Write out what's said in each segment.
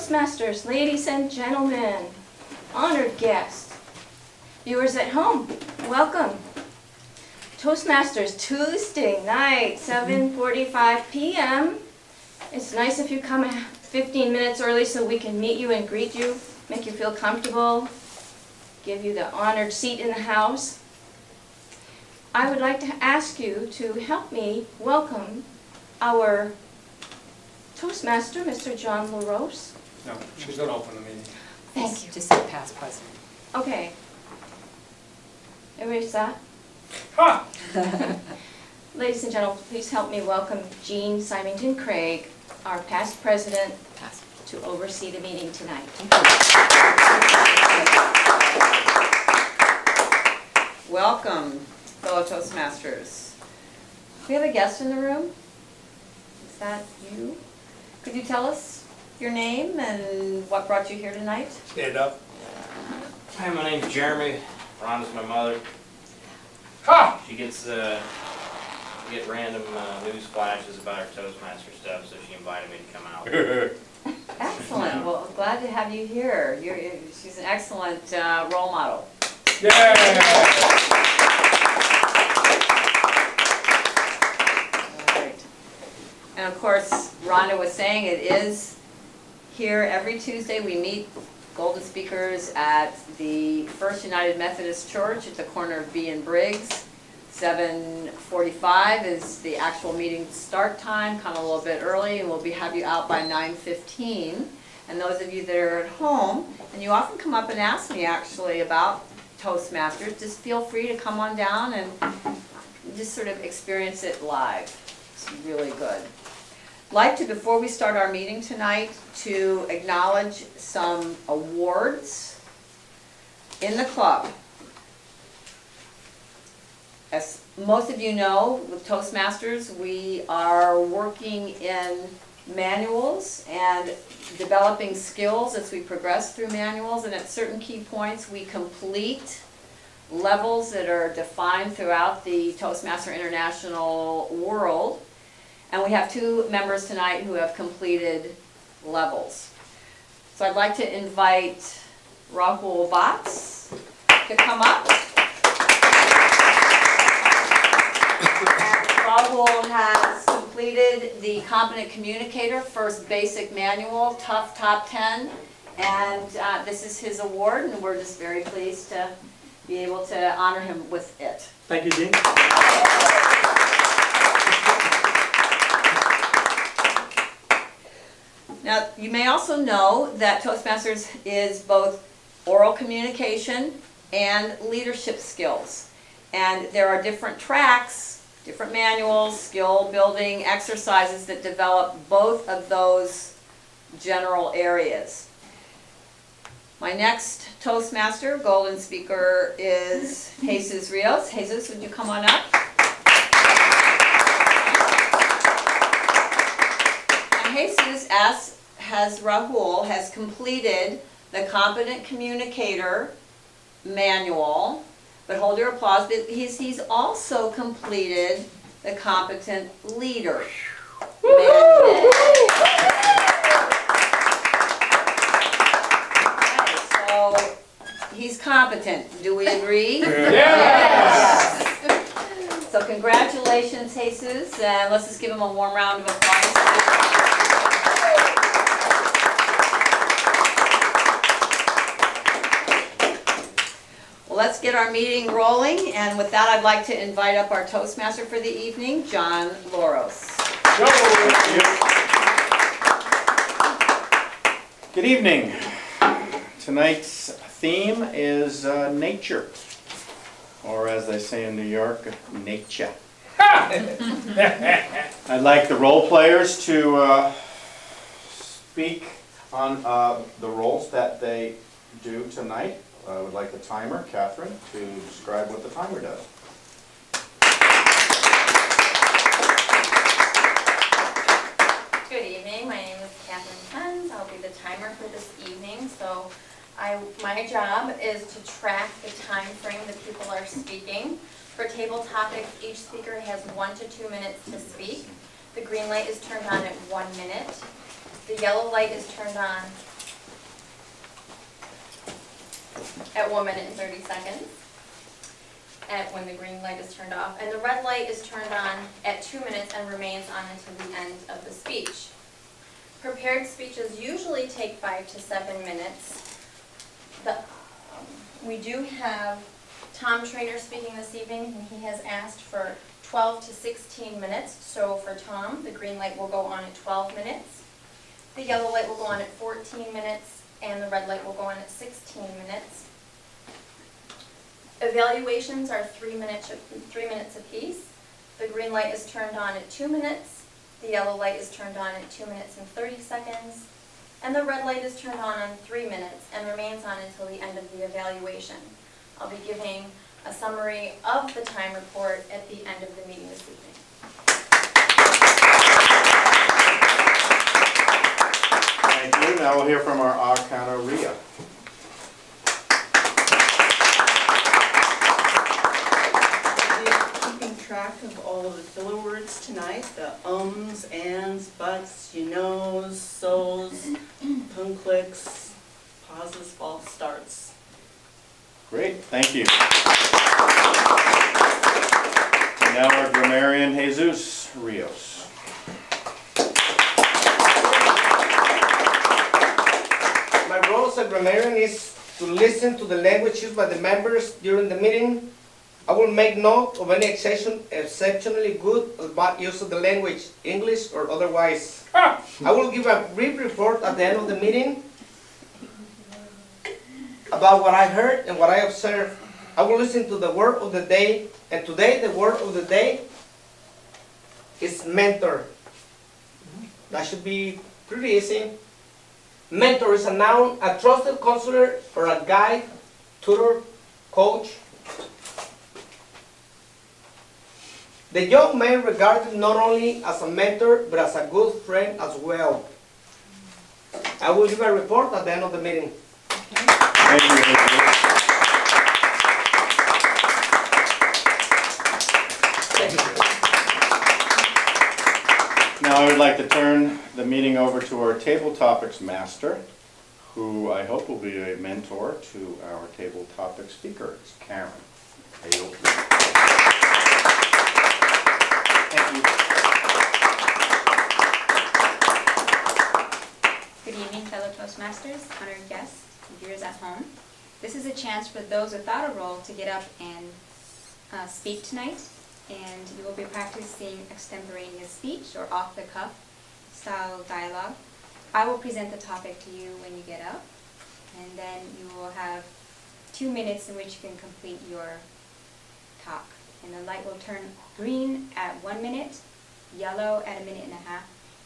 Toastmasters, ladies and gentlemen, honored guests, viewers at home, welcome. Toastmasters Tuesday night, 7:45 p.m. It's nice if you come 15 minutes early so we can meet you and greet you, make you feel comfortable, give you the honored seat in the house. I would like to ask you to help me welcome our Toastmaster, Mr. John LaRose. No, she's going to open the meeting. Thank you. Just say past president. Okay. Everybody stop. Ha! Ladies and gentlemen, please help me welcome Jean Symington Craig, our past president, to oversee the meeting tonight. Welcome, fellow Toastmasters. We have a guest in the room. Is that you? Could you tell us your name and what brought you here tonight? Stand up. Hi, my name's Jeremy. Rhonda's my mother. Ha! She gets get random news flashes about her Toastmaster stuff, so she invited me to come out. Excellent. Well, glad to have you here. She's an excellent role model. Yeah! All right. And of course, Rhonda was saying it is here every Tuesday. We meet Golden Speakers at the First United Methodist Church at the corner of B and Briggs. 7:45 is the actual meeting start time. Come a little bit early, and we'll have you out by 9:15. And those of you that are at home, and you often come up and ask me actually about Toastmasters, just feel free to come on down and just sort of experience it live. It's really good. I'd like to, before we start our meeting tonight, to acknowledge some awards in the club. As most of you know, with Toastmasters, we are working in manuals and developing skills as we progress through manuals, and at certain key points we complete levels that are defined throughout the Toastmaster International world. And we have two members tonight who have completed levels. So I'd like to invite Rahul Bhatts to come up. Rahul has completed the Competent Communicator First Basic Manual, Tough Top 10, and this is his award, and we're just very pleased to be able to honor him with it. Thank you, Jean. Now, you may also know that Toastmasters is both oral communication and leadership skills. And there are different tracks, different manuals, skill building exercises that develop both of those general areas. My next Toastmaster, Golden Speaker, is Jesus Rios. Jesus, would you come on up? And Jesus, as has Rahul, has completed the Competent Communicator Manual, but hold your applause, but he's also completed the Competent Leader Manual. Okay, so he's competent. Do we agree? Yes! Yes. So congratulations, Jesus, and let's just give him a warm round of applause. Let's get our meeting rolling, and with that I'd like to invite up our Toastmaster for the evening, John LaRose. Good evening. Tonight's theme is nature, or as they say in New York, nature. I'd like the role players to speak on the roles that they do tonight. I would like the timer, Catherine, to describe what the timer does. Good evening, my name is Catherine Tens. I'll be the timer for this evening. So my job is to track the time frame that people are speaking. For table topics, each speaker has 1 to 2 minutes to speak. The green light is turned on at 1 minute. The yellow light is turned on at 1 minute and 30 seconds at when the green light is turned off. And the red light is turned on at 2 minutes and remains on until the end of the speech. Prepared speeches usually take 5 to 7 minutes. We do have Tom Trainer speaking this evening, and he has asked for 12 to 16 minutes. So for Tom, the green light will go on at 12 minutes. The yellow light will go on at 14 minutes, and the red light will go on at 16 minutes. Evaluations are 3 minutes apiece. The green light is turned on at 2 minutes. The yellow light is turned on at 2 minutes and 30 seconds. And the red light is turned on 3 minutes and remains on until the end of the evaluation. I'll be giving a summary of the time report at the end of the meeting this evening. Thank you. Now we'll hear from our Arcana Ria. Keeping track of all of the filler words tonight, the ums, ands, buts, you knows, so's, tongue clicks, pauses, false starts. Great, thank you. And now our grammarian Jesus Rios. My role as a grammarian is to listen to the language used by the members during the meeting. I will make note of any exceptionally good or bad use of the language, English or otherwise. I will give a brief report at the end of the meeting about what I heard and what I observed. I will listen to the word of the day, and today the word of the day is mentor. That should be pretty easy. Mentor is a noun, a trusted counselor or a guide, tutor, coach. The young man regarded not only as a mentor, but as a good friend as well. I will give a report at the end of the meeting. Thank you, Jesus. Now I would like to turn the meeting over to our table topics master, who I hope will be a mentor to our table topic speaker. It's Karen. Hail. Thank you. Good evening, fellow Toastmasters, honored guests, and viewers at home. This is a chance for those without a role to get up and speak tonight, and you will be practicing extemporaneous speech or off-the-cuff style dialogue. I will present the topic to you when you get up, and then you will have 2 minutes in which you can complete your talk. And the light will turn green at 1 minute, yellow at 1.5 minutes,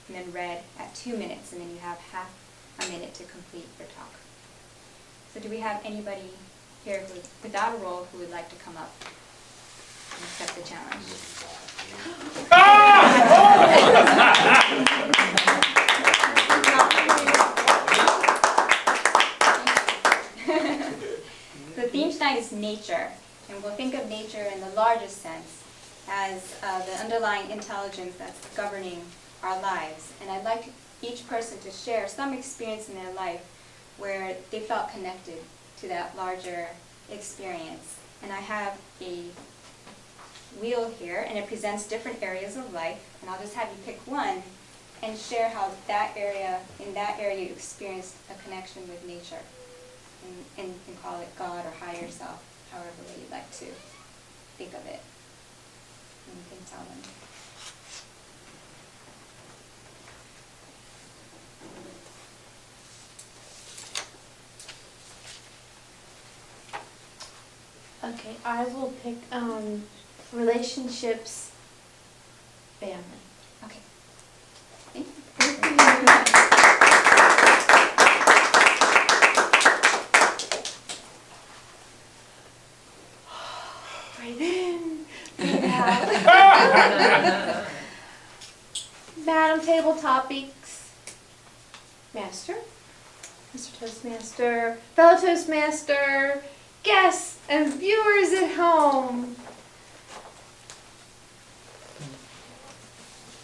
and then red at 2 minutes, and then you have half a minute to complete your talk. So do we have anybody here who, without a role, who would like to come up and accept the challenge? The theme tonight is nature, and we'll think of nature in the largest sense as the underlying intelligence that's governing our lives. And I'd like each person to share some experience in their life where they felt connected to that larger experience. And I have a wheel here, and it presents different areas of life, and I'll just have you pick one and share how in that area you experienced a connection with nature. And you can call it God or higher self, however way you'd like to think of it. And you can tell them. Okay, I will pick relationships, family. Okay. Thank you. Breathe in, breathe out. Madam Table Topics Master, Mr. Toastmaster, fellow Toastmaster, guests and viewers at home.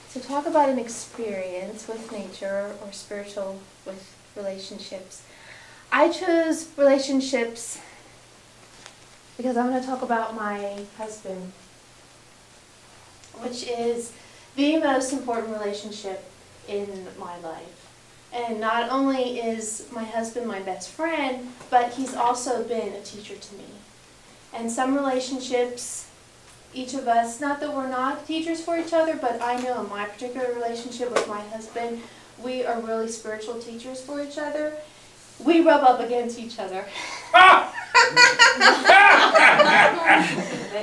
So talk about an experience with nature or spiritual with relationships. I chose relationships because I'm going to talk about my husband, which is the most important relationship in my life. And not only is my husband my best friend, but he's also been a teacher to me. And some relationships, each of us, not that we're not teachers for each other, but I know in my particular relationship with my husband, we are really spiritual teachers for each other. We rub up against each other.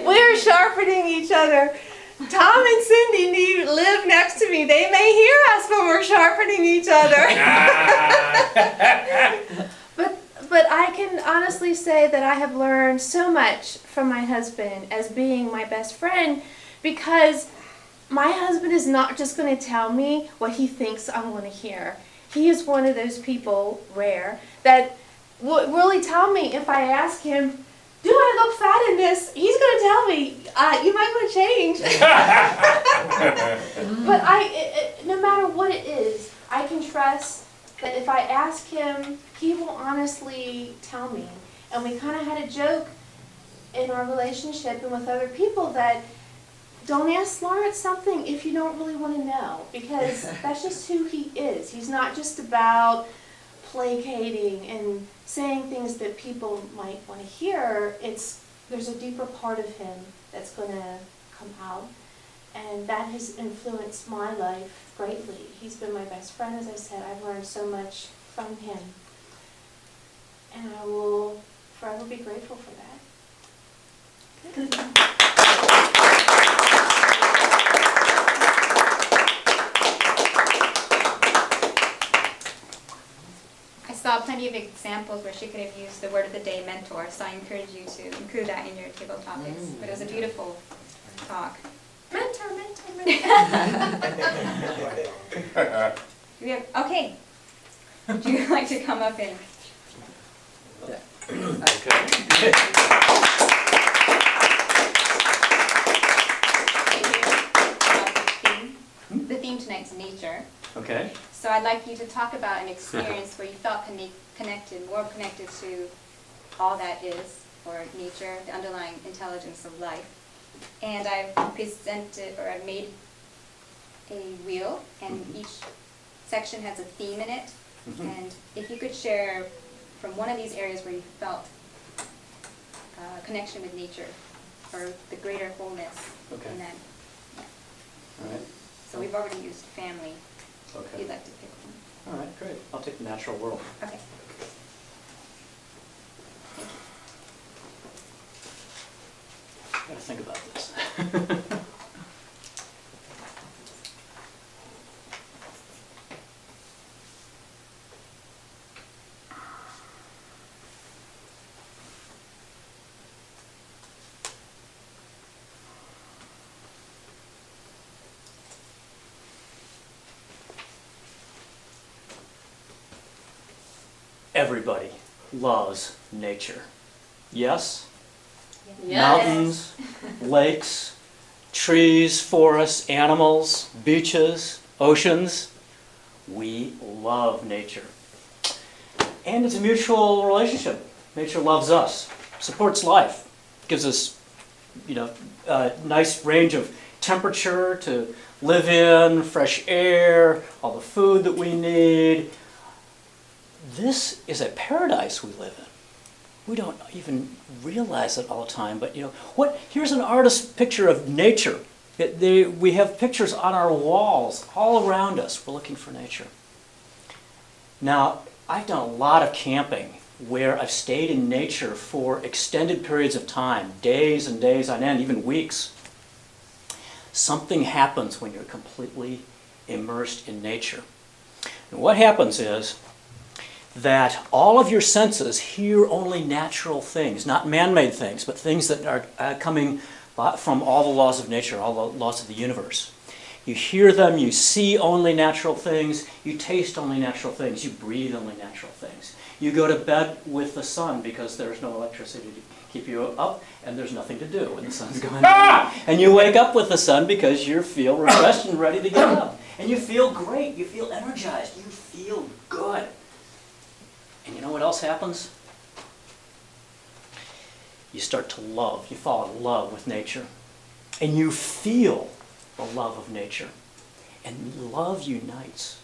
We're sharpening each other. Tom and Cindy live next to me. They may hear us when we're sharpening each other. But I can honestly say that I have learned so much from my husband as being my best friend, because my husband is not just going to tell me what he thinks I'm going to hear. He is one of those people, rare, that will really tell me if I ask him, do I look fat in this? He's going to tell me, you might want to change. But no matter what it is, I can trust that if I ask him, he will honestly tell me. And we kind of had a joke in our relationship and with other people that don't ask Lawrence something if you don't really want to know, because that's just who he is. He's not just about placating and saying things that people might want to hear. There's a deeper part of him that's going to come out, and that has influenced my life greatly. He's been my best friend, as I said. I've learned so much from him, and I will forever be grateful for that. I saw plenty of examples where she could have used the word of the day, mentor, so I encourage you to include that in your table topics. But it was a beautiful talk. Mentor, mentor, mentor. Okay. Would you like to come up and... The theme tonight's nature. Okay. So I'd like you to talk about an experience where you felt more connected to all that is, or nature, the underlying intelligence of life. And I've presented, or I've made a wheel, and each section has a theme in it. And if you could share from one of these areas where you felt connection with nature, or the greater wholeness in that. Yeah. All right. So we've already used family. Okay. If you'd like to pick one. All right, great. I'll take the natural world. Okay. I gotta think about this. Everybody loves nature. Yes? Mountains, lakes, trees, forests, animals, beaches, oceans. We love nature. And it's a mutual relationship. Nature loves us, supports life, gives us, a nice range of temperature to live in, fresh air, all the food that we need. This is a paradise we live in. We don't even realize it all the time, but here's an artist's picture of nature. We have pictures on our walls all around us. We're looking for nature. Now, I've done a lot of camping where I've stayed in nature for extended periods of time, days and days on end, even weeks. Something happens when you're completely immersed in nature. And what happens is that all of your senses hear only natural things, not man-made things, but things that are coming from all the laws of nature, all the laws of the universe. You hear them, you see only natural things, you taste only natural things, you breathe only natural things. You go to bed with the sun because there's no electricity to keep you up, and there's nothing to do when the sun's going down. And you wake up with the sun because you feel refreshed and ready to get up. And you feel great, you feel energized, you feel good. And you know what else happens? You start to love, you fall in love with nature. And you feel the love of nature. And love unites.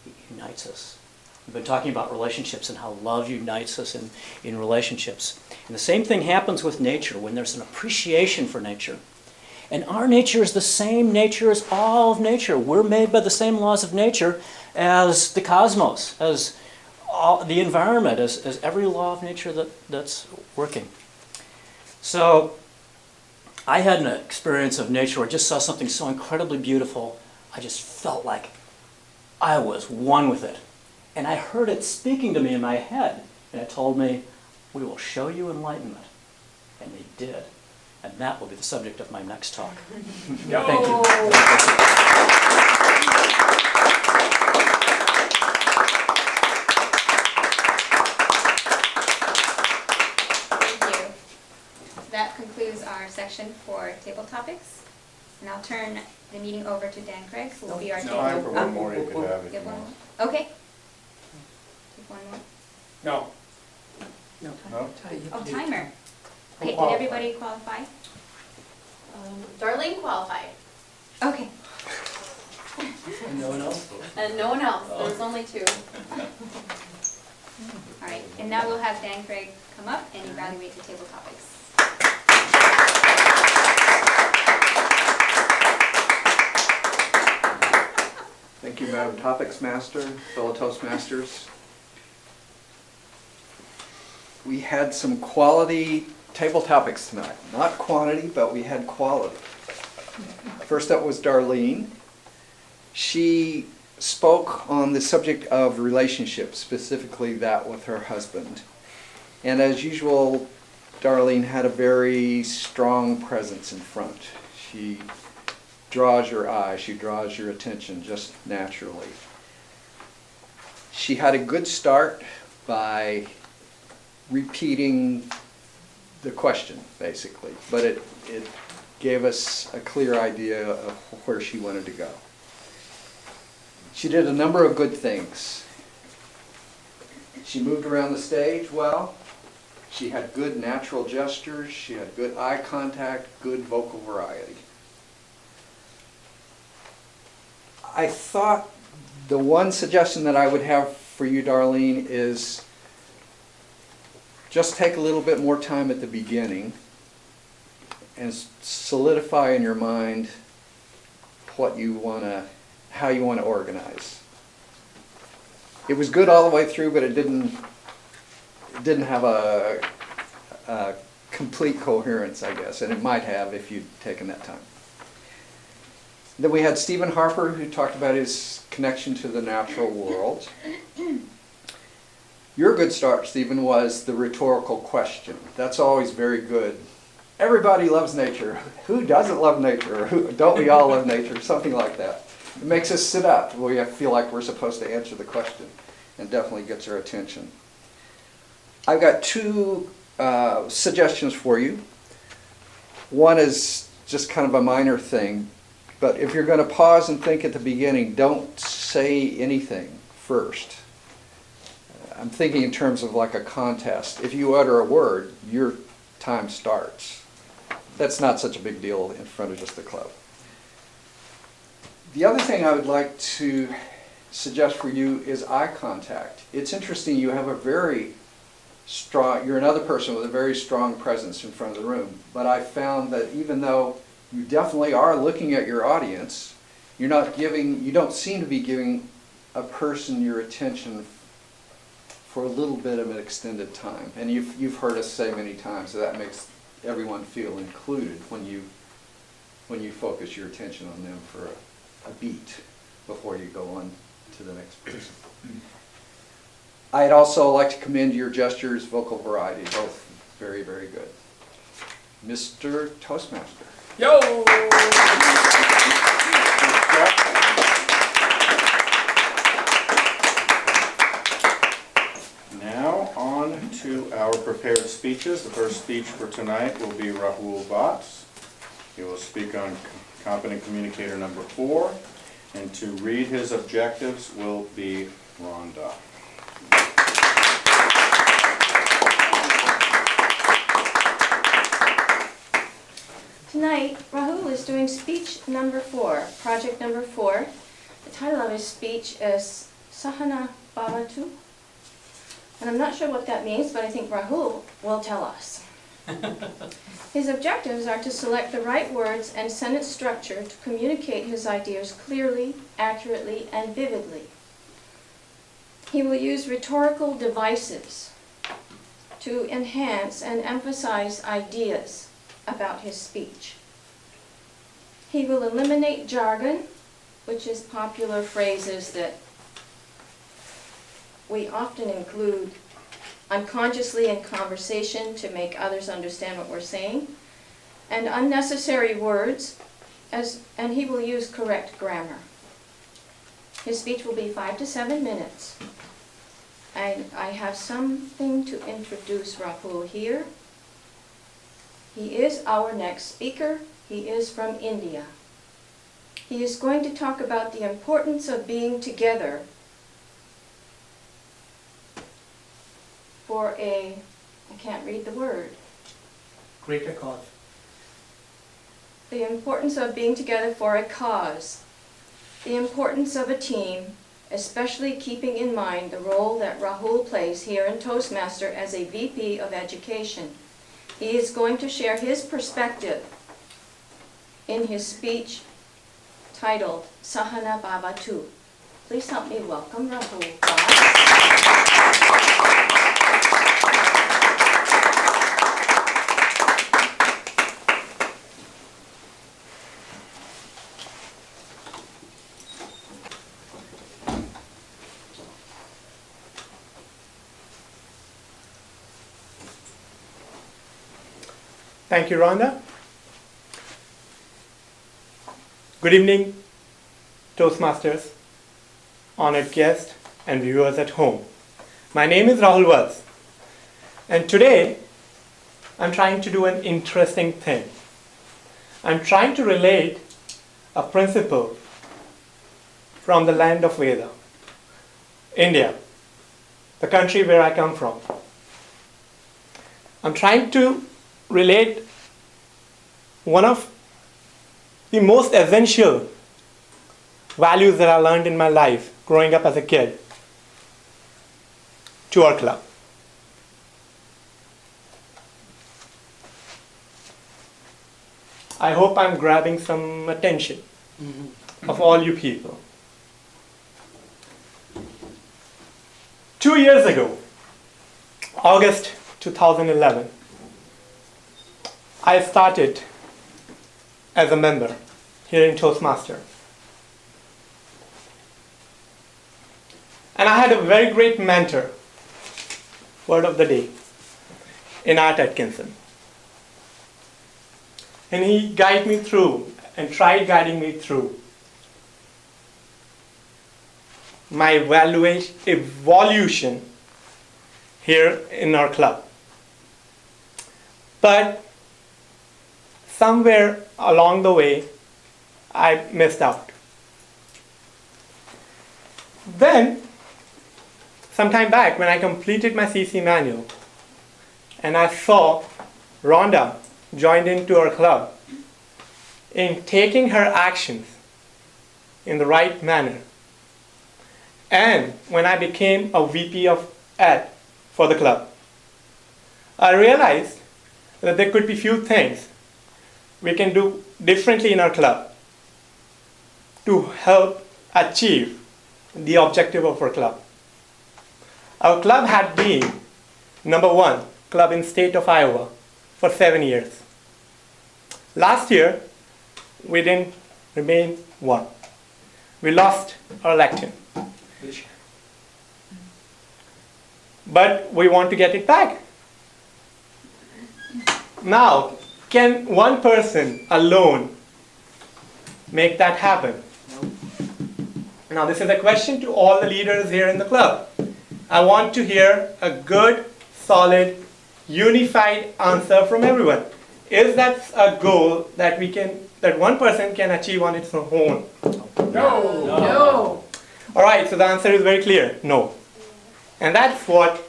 It unites us. We've been talking about relationships and how love unites us in relationships. And the same thing happens with nature when there's an appreciation for nature. And our nature is the same nature as all of nature. We're made by the same laws of nature as the cosmos, as the environment, as every law of nature that's working. So I had an experience of nature where I just saw something so incredibly beautiful, I just felt like I was one with it. And I heard it speaking to me in my head, and it told me, we will show you enlightenment. And they did. And that will be the subject of my next talk. Thank you. Thank you. That concludes our section for table topics. And I'll turn the meeting over to Dan Craig, who will be our table. Time for one more you could have if You you have one want. more? Okay. Take one more. No. No? Oh, timer. Okay, did qualified. everybody qualify? Darlene qualified, Okay. No one else? and no one else, there's only two. All right, and now we'll have Dan Craig come up and evaluate the table topics. Thank you, Madam Topics Master, fellow Toastmasters. We had some quality table topics tonight. Not quantity, but we had quality. First up was Darlene. She spoke on the subject of relationships, specifically that with her husband. And as usual, Darlene had a very strong presence in front. She draws your eye, she draws your attention just naturally. She had a good start by repeating the question, basically, but it gave us a clear idea of where she wanted to go. She did a number of good things. She moved around the stage well. She had good natural gestures. She had good eye contact, good vocal variety. I thought the one suggestion that I would have for you, Darlene, is just take a little bit more time at the beginning and solidify in your mind what you want to, how you want to organize. It was good all the way through, but it didn't have a complete coherence, I guess, and it might have if you'd taken that time. Then we had Stephen Harper, who talked about his connection to the natural world. Your good start, Stephen, was the rhetorical question. That's always very good. Everybody loves nature. Who doesn't love nature? Don't we all love nature? Something like that. It makes us sit up. We feel like we're supposed to answer the question, and definitely gets our attention. I've got two suggestions for you. One is just kind of a minor thing, but if you're going to pause and think at the beginning, don't say anything first. I'm thinking in terms of like a contest. If you utter a word, your time starts. That's not such a big deal in front of just the club. The other thing I would like to suggest for you is eye contact. It's interesting, you have a very strong, you're another person with a very strong presence in front of the room, but I found that even though you definitely are looking at your audience, you don't seem to be giving a person your attention for a little bit of an extended time. And you've heard us say many times that makes everyone feel included when you focus your attention on them for a beat before you go on to the next person. I'd also like to commend your gestures, vocal variety, both very, very good. Mr. Toastmaster. Yo! Now on to our prepared speeches. The first speech for tonight will be Rahul Bhatt. He will speak on Competent Communicator number 4, and to read his objectives will be Rhonda. tonight, Rahul is doing speech number 4, project number 4. The title of his speech is Sahana Bhavatu. And I'm not sure what that means, but I think Rahul will tell us. His objectives are to select the right words and sentence structure to communicate his ideas clearly, accurately, and vividly. He will use rhetorical devices to enhance and emphasize ideas about his speech. He will eliminate jargon, which is popular phrases that we often include unconsciously in conversation to make others understand what we're saying, and unnecessary words, and he will use correct grammar. His speech will be 5 to 7 minutes. And I have something to introduce Rahul here. He is our next speaker. He is from India. He is going to talk about the importance of being together for I can't read the word. Greater cause. The importance of being together for a cause. The importance of a team, especially keeping in mind the role that Rahul plays here in Toastmaster as a VP of Education. He is going to share his perspective in his speech titled Sahana Bhavatu. Please help me welcome Rahul. Thank you, Rhonda. Good evening, Toastmasters, honored guests, and viewers at home. My name is Rahul Vaz, and today I'm trying to do an interesting thing. I'm trying to relate a principle from the land of Veda, India, the country where I come from. I'm trying to relate one of the most essential values that I learned in my life growing up as a kid to our club. I hope I'm grabbing some attention of all you people. 2 years ago, August 2011, I started as a member here in Toastmasters. And I had a very great mentor, word of the day, in Art Atkinson. And he guided me through and tried guiding me through my evolution here in our club. But somewhere along the way, I missed out. Then, sometime back when I completed my CC manual, and I saw Rhonda joined into our club in taking her actions in the right manner. And when I became a VP of Ed for the club, I realized that there could be few things we can do differently in our club to help achieve the objective of our club. Our club had been #1 club in state of Iowa for 7 years. Last year, we didn't remain 1. We lost our election. But we want to get it back. Now, can one person alone make that happen? Now, this is a question to all the leaders here in the club. I want to hear a good, solid, unified answer from everyone. Is that a goal that one person can achieve on its own? No. All right, so the answer is very clear, no. And that's what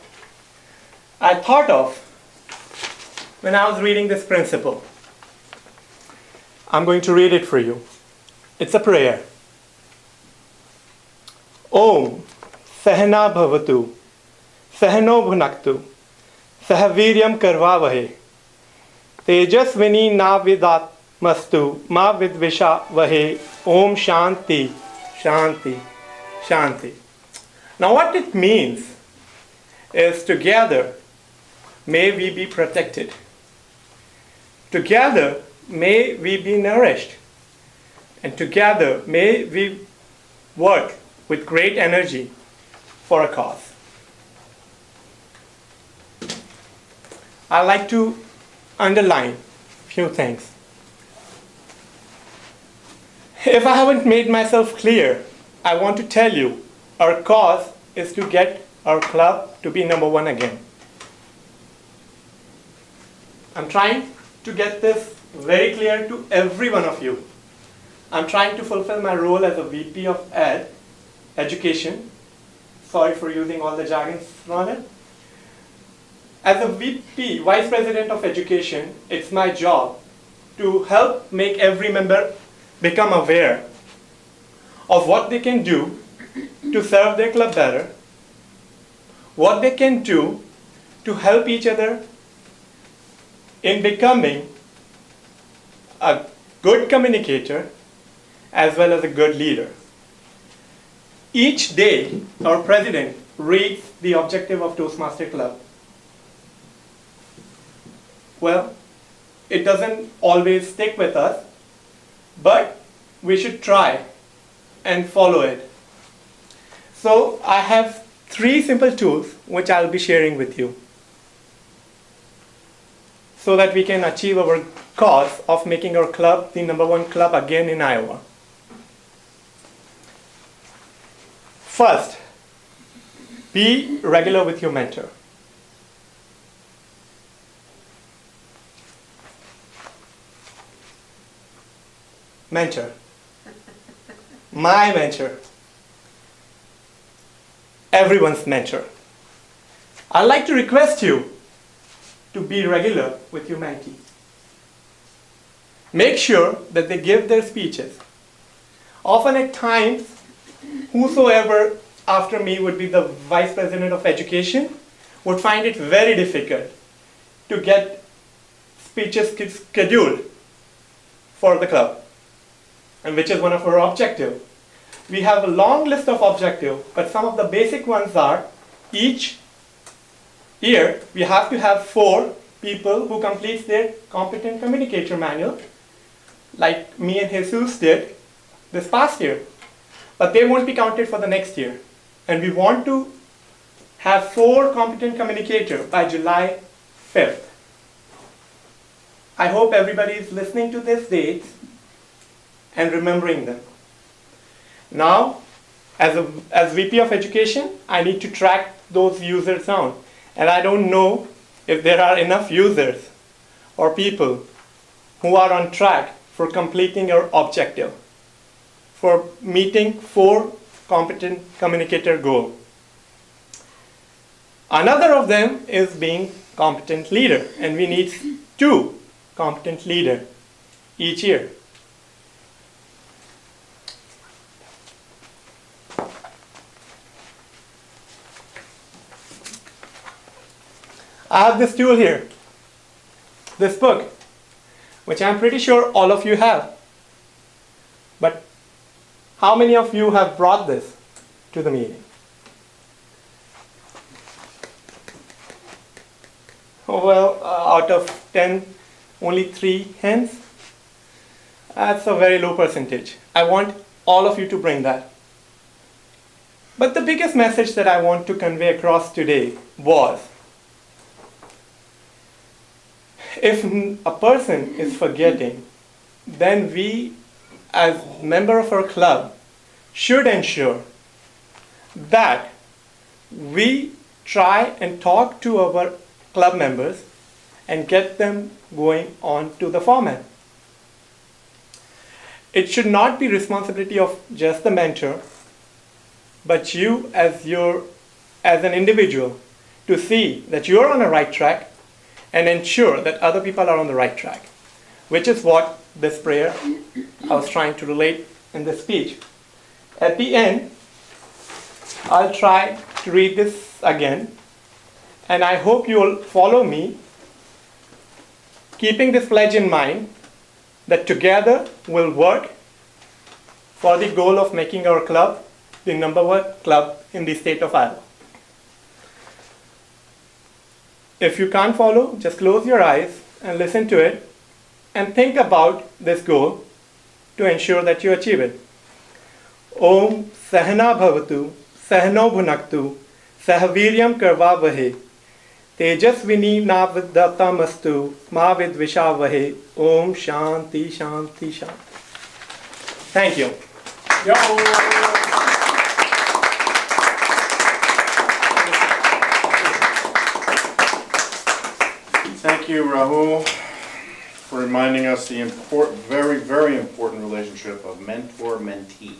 I thought of when I was reading this principle. I'm going to read it for you. It's a prayer. Om Sahana Bhavatu Sahano Bhunaktu Sahaviryam Karvavahe Tejasvini Na Vidat Mastu Ma Vidvisha Vahe Om Shanti Shanti Shanti. Now what it means is together may we be protected. Together may we be nourished. And together may we work with great energy for a cause. I like to underline a few things. If I haven't made myself clear, I want to tell you our cause is to get our club to be number one again. I'm trying to get this very clear to every one of you. I'm trying to fulfill my role as a VP of Education. Sorry for using all the jargons on it. As a VP, Vice President of Education, it's my job to help make every member become aware of what they can do to serve their club better, what they can do to help each other in becoming a good communicator as well as a good leader. Each day, our president reads the objective of Toastmaster Club. Well, it doesn't always stick with us, but we should try and follow it. So I have 3 simple tools which I'll be sharing with you so that we can achieve our cause of making our club the number one club again in Iowa. First, be regular with your mentor. Mentor. My mentor. Everyone's mentor. I'd like to request you to be regular with your mentee. Make sure that they give their speeches. Often at times, whosoever after me would be the Vice President of Education would find it very difficult to get speeches scheduled for the club, and which is one of our objectives. We have a long list of objectives, but some of the basic ones are each year we have to have 4 people who complete their competent communicator manual, like me and Jesus did this past year. But they won't be counted for the next year. And we want to have 4 competent communicators by July 5th. I hope everybody is listening to these dates and remembering them. Now, as VP of Education, I need to track those users down. And I don't know if there are enough users or people who are on track for completing our objective, for meeting 4 competent communicator goal. Another of them is being competent leader, and we need 2 competent leader each year. I have this tool here, this book, which I'm pretty sure all of you have. But how many of you have brought this to the meeting? Oh, well, out of 10, only 3 hands? That's a very low percentage. I want all of you to bring that. But the biggest message that I want to convey across today was, if a person is forgetting, then we as member of our club should ensure that we try and talk to our club members and get them going on to the format. It should not be responsibility of just the mentor, but you as an individual to see that you're on the right track and ensure that other people are on the right track. which is what this prayer I was trying to relate in this speech. At the end, I'll try to read this again, and I hope you will follow me, keeping this pledge in mind that together we'll work for the goal of making our club the #1 club in the state of Iowa. If you can't follow, just close your eyes and listen to it and think about this goal to ensure that you achieve it. Om Sahana Bhavatu Sahano Bhunaktu Sahaviryam Karvavahe Tejasvini Navadhatamastu Mavidvishavahe Om Shanti Shanti Shanti. Thank you. Thank you, Rahul, for reminding us the very, very important relationship of mentor-mentee.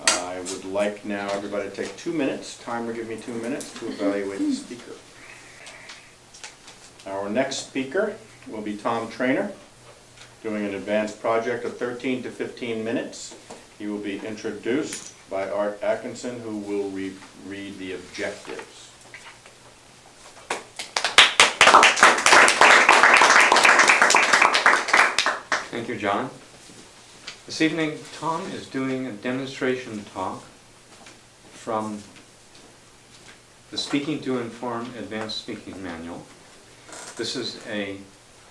I would like now everybody to take 2 minutes, timer give me 2 minutes to evaluate the speaker. Our next speaker will be Tom Trainer, doing an advanced project of 13 to 15 minutes. He will be introduced by Art Atkinson, who will read the objectives. Thank you, John. This evening, Tom is doing a demonstration talk from the Speaking to Inform Advanced Speaking Manual. This is a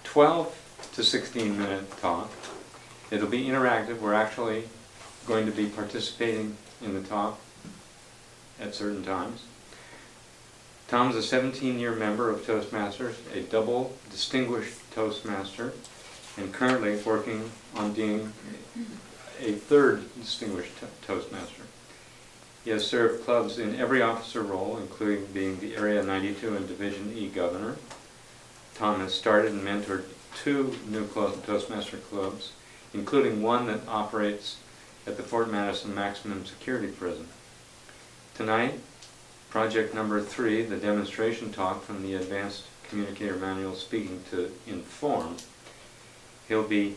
12 to 16 minute talk. It'll be interactive. We're actually going to be participating in the talk at certain times. Tom's a 17-year member of Toastmasters, a double distinguished Toastmaster, and currently working on being a third distinguished Toastmaster. He has served clubs in every officer role, including being the Area 92 and Division E Governor. Tom has started and mentored 2 new Toastmaster clubs, including one that operates at the Fort Madison Maximum Security Prison. Tonight, project number 3, the demonstration talk from the Advanced Communicator Manual, Speaking to Inform. He'll be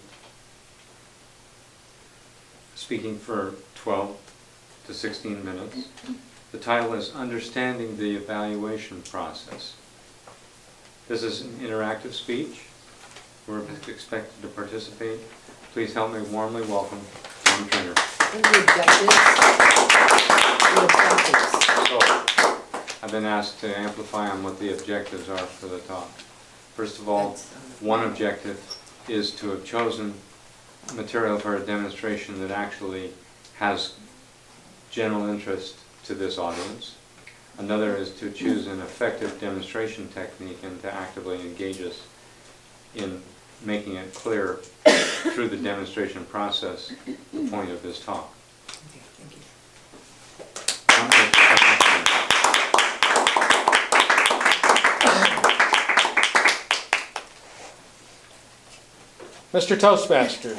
speaking for 12 to 16 minutes. The title is Understanding the Evaluation Process. This is an interactive speech. We're expected to participate. Please help me warmly welcome Tom Trainer. So, I've been asked to amplify on what the objectives are for the talk. First of all, one objective is to have chosen material for a demonstration that actually has general interest to this audience. Another is to choose an effective demonstration technique and to actively engage us in making it clear through the demonstration process the point of this talk. Okay, thank you. Mr. Toastmaster,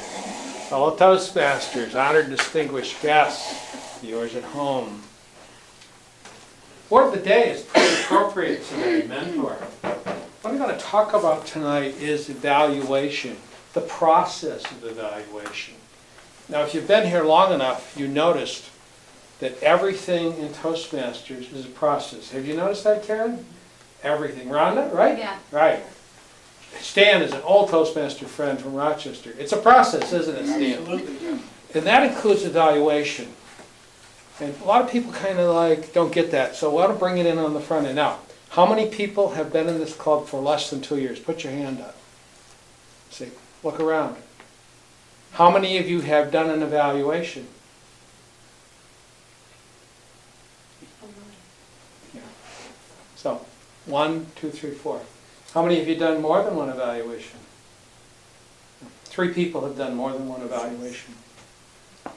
fellow Toastmasters, honored distinguished guests, viewers at home. Word of the day is pretty appropriate today, mentor. What I'm going to talk about tonight is evaluation, the process of evaluation. Now, if you've been here long enough, you noticed that everything in Toastmasters is a process. Have you noticed that, Karen? Everything. Rhonda, right? Yeah. Right. Stan is an old Toastmaster friend from Rochester. It's a process, isn't it, Stan? Absolutely. And that includes evaluation. And a lot of people kind of like don't get that, so I want to bring it in on the front end. Now, how many people have been in this club for less than 2 years? Put your hand up. See, look around. How many of you have done an evaluation? Yeah. So, 1, 2, 3, 4. How many of you done more than one evaluation? 3 people have done more than one evaluation. So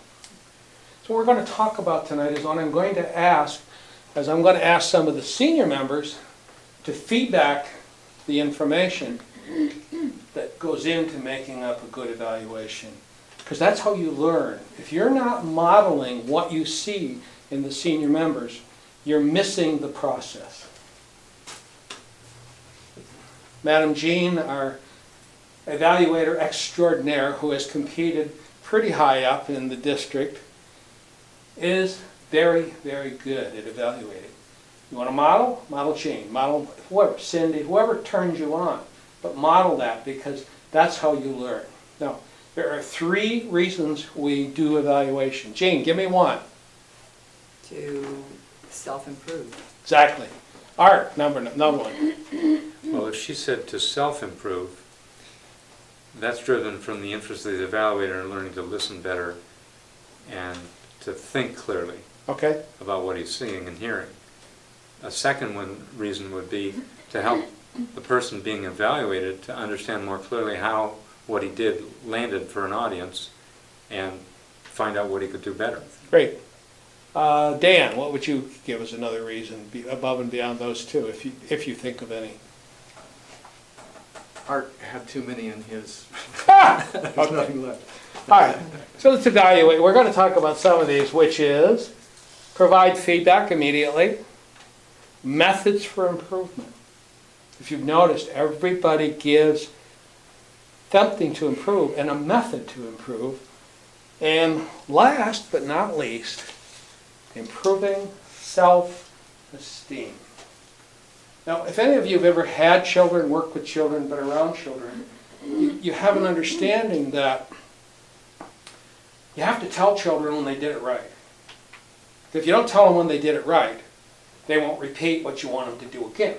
what we're going to talk about tonight is what I'm going to ask, as I'm going to ask some of the senior members to feedback the information that goes into making up a good evaluation. Because that's how you learn. If you're not modeling what you see in the senior members, you're missing the process. Madam Jean, our evaluator extraordinaire who has competed pretty high up in the district, is very, very good at evaluating. You want to model? Model Jane. Model whoever, Cindy, whoever turns you on. But model that, because that's how you learn. Now, there are 3 reasons we do evaluation. Jane, give me one. To self-improve. Exactly. Art, number one. Well, if she said to self-improve, that's driven from the interest of the evaluator in learning to listen better and to think clearly Okay. about what he's seeing and hearing. A second reason would be to help the person being evaluated to understand more clearly how what he did landed for an audience and find out what he could do better. Great. Dan, what would you give as another reason above and beyond those 2, if you think of any? Art had too many in his. There's nothing left. All right, so let's evaluate. We're going to talk about some of these, which is provide feedback immediately, methods for improvement. If you've noticed, everybody gives something to improve and a method to improve. And last but not least, improving self-esteem. Now, if any of you have ever had children, worked with children, been around children, you have an understanding that you have to tell children when they did it right. If you don't tell them when they did it right, they won't repeat what you want them to do again.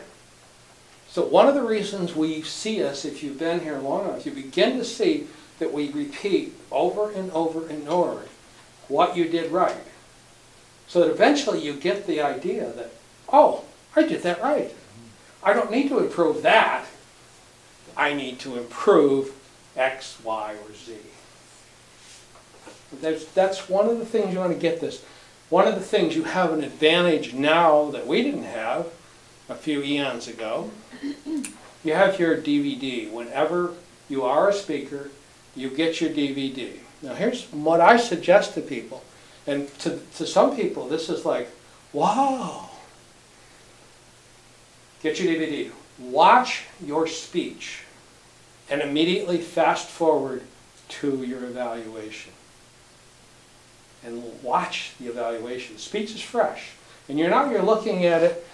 So one of the reasons we see us, if you've been here long enough, you begin to see that we repeat over and over and over what you did right. So that eventually you get the idea that, oh, I did that right. I don't need to improve that. I need to improve X, Y, or Z. That's one of the things you want to get this. One of the things you have an advantage now that we didn't have a few eons ago. You have your DVD. Whenever you are a speaker, you get your DVD. Now here's what I suggest to people. And to some people, this is like, wow. Get your DVD. Watch your speech and immediately fast forward to your evaluation. And watch the evaluation. Speech is fresh. And you're looking at it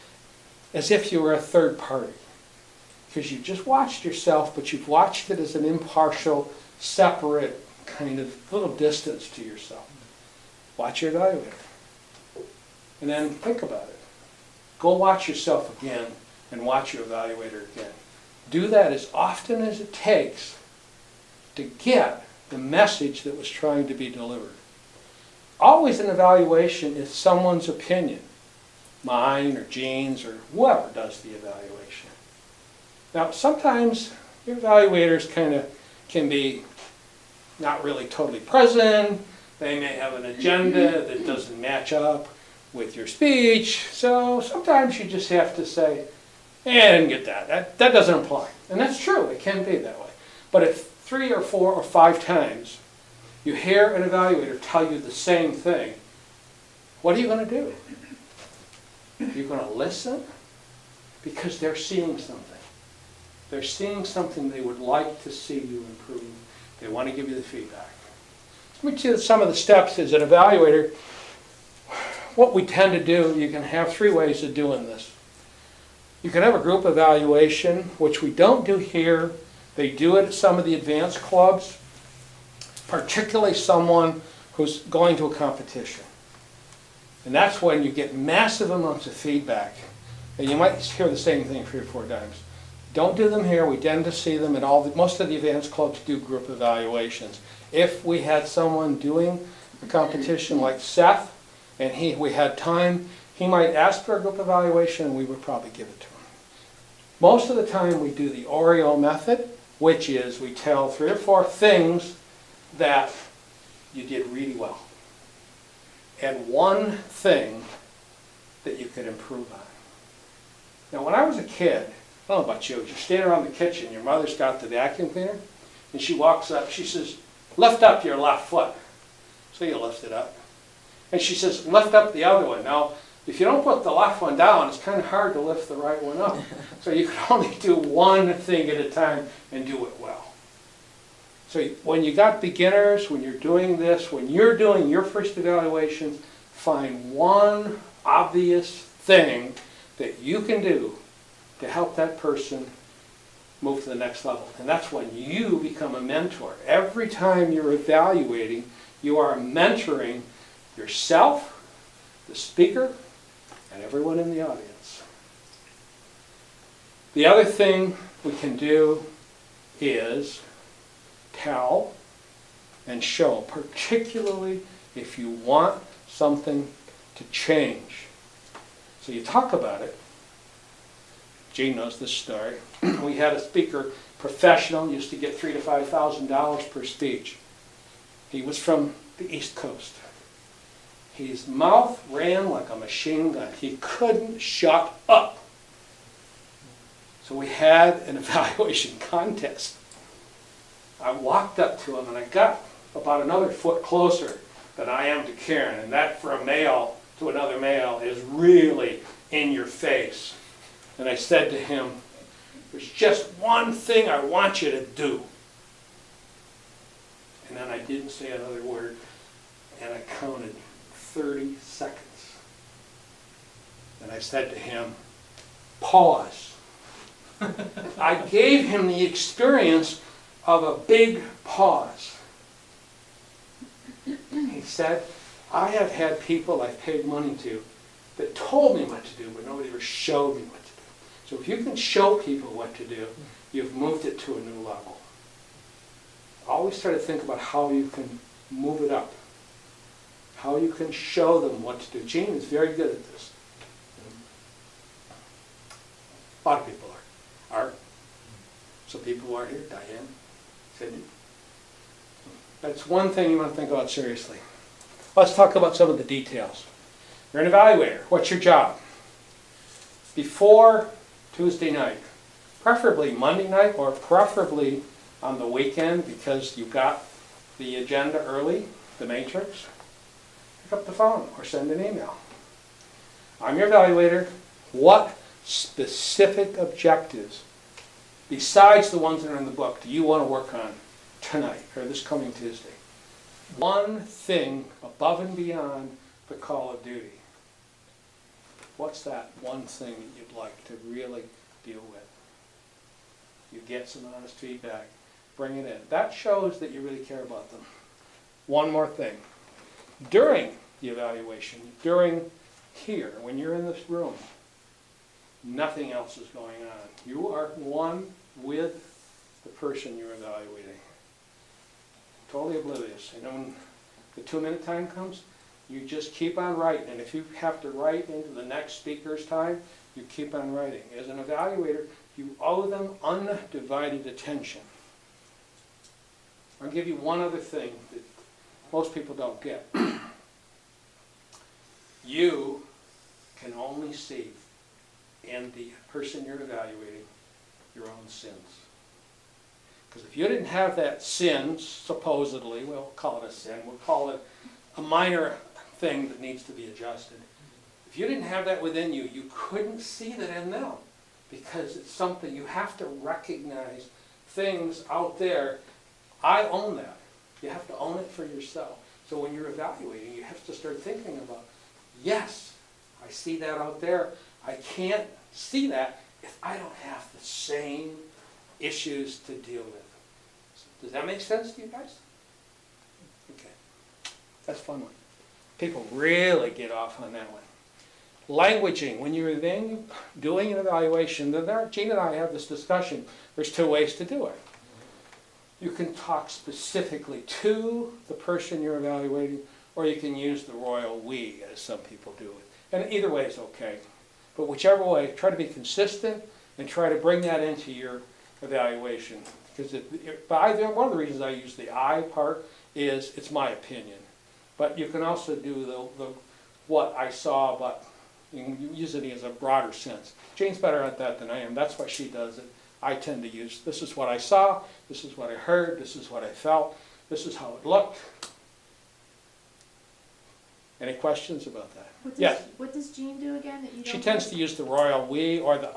as if you were a third party. Because you've just watched yourself, but you've watched it as an impartial, separate kind of little distance to yourself. Watch your evaluator. And then think about it. Go watch yourself again and watch your evaluator again. Do that as often as it takes to get the message that was trying to be delivered. Always an evaluation is someone's opinion. Mine or Jean's or whoever does the evaluation. Now sometimes your evaluators can be not really totally present. They may have an agenda that doesn't match up with your speech. So sometimes you just have to say, I didn't get that. That doesn't apply. And that's true, it can be that way. But if 3 or 4 or 5 times you hear an evaluator tell you the same thing, what are you going to do? You're going to listen? Because they're seeing something. They're seeing something they would like to see you improve. They want to give you the feedback. Let me tell you some of the steps as an evaluator. What we tend to do, you can have 3 ways of doing this. You can have a group evaluation, which we don't do here. They do it at some of the advanced clubs, particularly someone who's going to a competition. And that's when you get massive amounts of feedback. And you might hear the same thing 3 or 4 times. Don't do them here. We tend to see them at most of the advanced clubs do group evaluations. If we had someone doing a competition like Seth, and we had time, he might ask for a group evaluation and we would probably give it to him. Most of the time we do the Oreo method, which is we tell 3 or 4 things that you did really well. And 1 thing that you could improve on. Now when I was a kid, I don't know about you, you're standing around the kitchen, your mother's got the vacuum cleaner, and she walks up, she says, lift up your left foot. So you lift it up. And she says, lift up the other one. Now, if you don't put the left one down, it's kind of hard to lift the right one up. So you can only do 1 thing at a time and do it well. So when you got beginners, when you're doing this, when you're doing your first evaluation, find one obvious thing that you can do to help that person move to the next level. And that's when you become a mentor. Every time you're evaluating, you are mentoring yourself, the speaker, and everyone in the audience. The other thing we can do is tell and show, particularly if you want something to change. So you talk about it. Gene knows this story. We had a speaker, professional, used to get $3,000 to $5,000 per speech. He was from the East Coast. His mouth ran like a machine gun. He couldn't shut up. So we had an evaluation contest. I walked up to him and I got about another foot closer than I am to Karen. And that for a male to another male is really in your face. And I said to him, there's just one thing I want you to do. And then I didn't say another word. And I counted 30 seconds. And I said to him, pause. I gave him the experience of a big pause. He said, I have had people I've paid money to that told me what to do, but nobody ever showed me what to do. So if you can show people what to do, you've moved it to a new level. Always try to think about how you can move it up, how you can show them what to do. Gene is very good at this. A lot of people are. Art. Some people are here. Diane. Cindy. That's one thing you want to think about seriously. Let's talk about some of the details. You're an evaluator. What's your job? Before Tuesday night, preferably Monday night or preferably on the weekend because you got the agenda early, the matrix, pick up the phone or send an email. I'm your evaluator. What specific objectives, besides the ones that are in the book, do you want to work on tonight or this coming Tuesday? One thing above and beyond the call of duty. What's that one thing that you'd like to really deal with? You get some honest feedback. Bring it in. That shows that you really care about them. One more thing. During the evaluation, during here, when you're in this room, nothing else is going on. You are one with the person you're evaluating. Totally oblivious. And when the 2-minute time comes, you just keep on writing. And if you have to write into the next speaker's time, you keep on writing. As an evaluator, you owe them undivided attention. I'll give you one other thing that most people don't get. You can only see in the person you're evaluating your own sins. Because if you didn't have that sin, supposedly, we'll call it a sin, we'll call it a minor thing that needs to be adjusted. If you didn't have that within you, you couldn't see that in them. Because it's something you have to recognize things out there. I own that. You have to own it for yourself. So when you're evaluating, you have to start thinking about, yes, I see that out there. I can't see that if I don't have the same issues to deal with. Does that make sense to you guys? Okay. That's a fun one. People really get off on that one. Languaging. When you're then doing an evaluation, Gene and I have this discussion. There's 2 ways to do it. You can talk specifically to the person you're evaluating, or you can use the royal we, as some people do it. And either way is okay. But whichever way, try to be consistent and try to bring that into your evaluation. Because one of the reasons I use the I part is it's my opinion. But you can also do the what I saw, but you can use it as a broader sense. Jane's better at that than I am. That's why she does it. I tend to use, this is what I saw, this is what I heard, this is what I felt, this is how it looked. Any questions about that? What does, Yes. what does Jean do again that you don't? She tends to use the royal we or the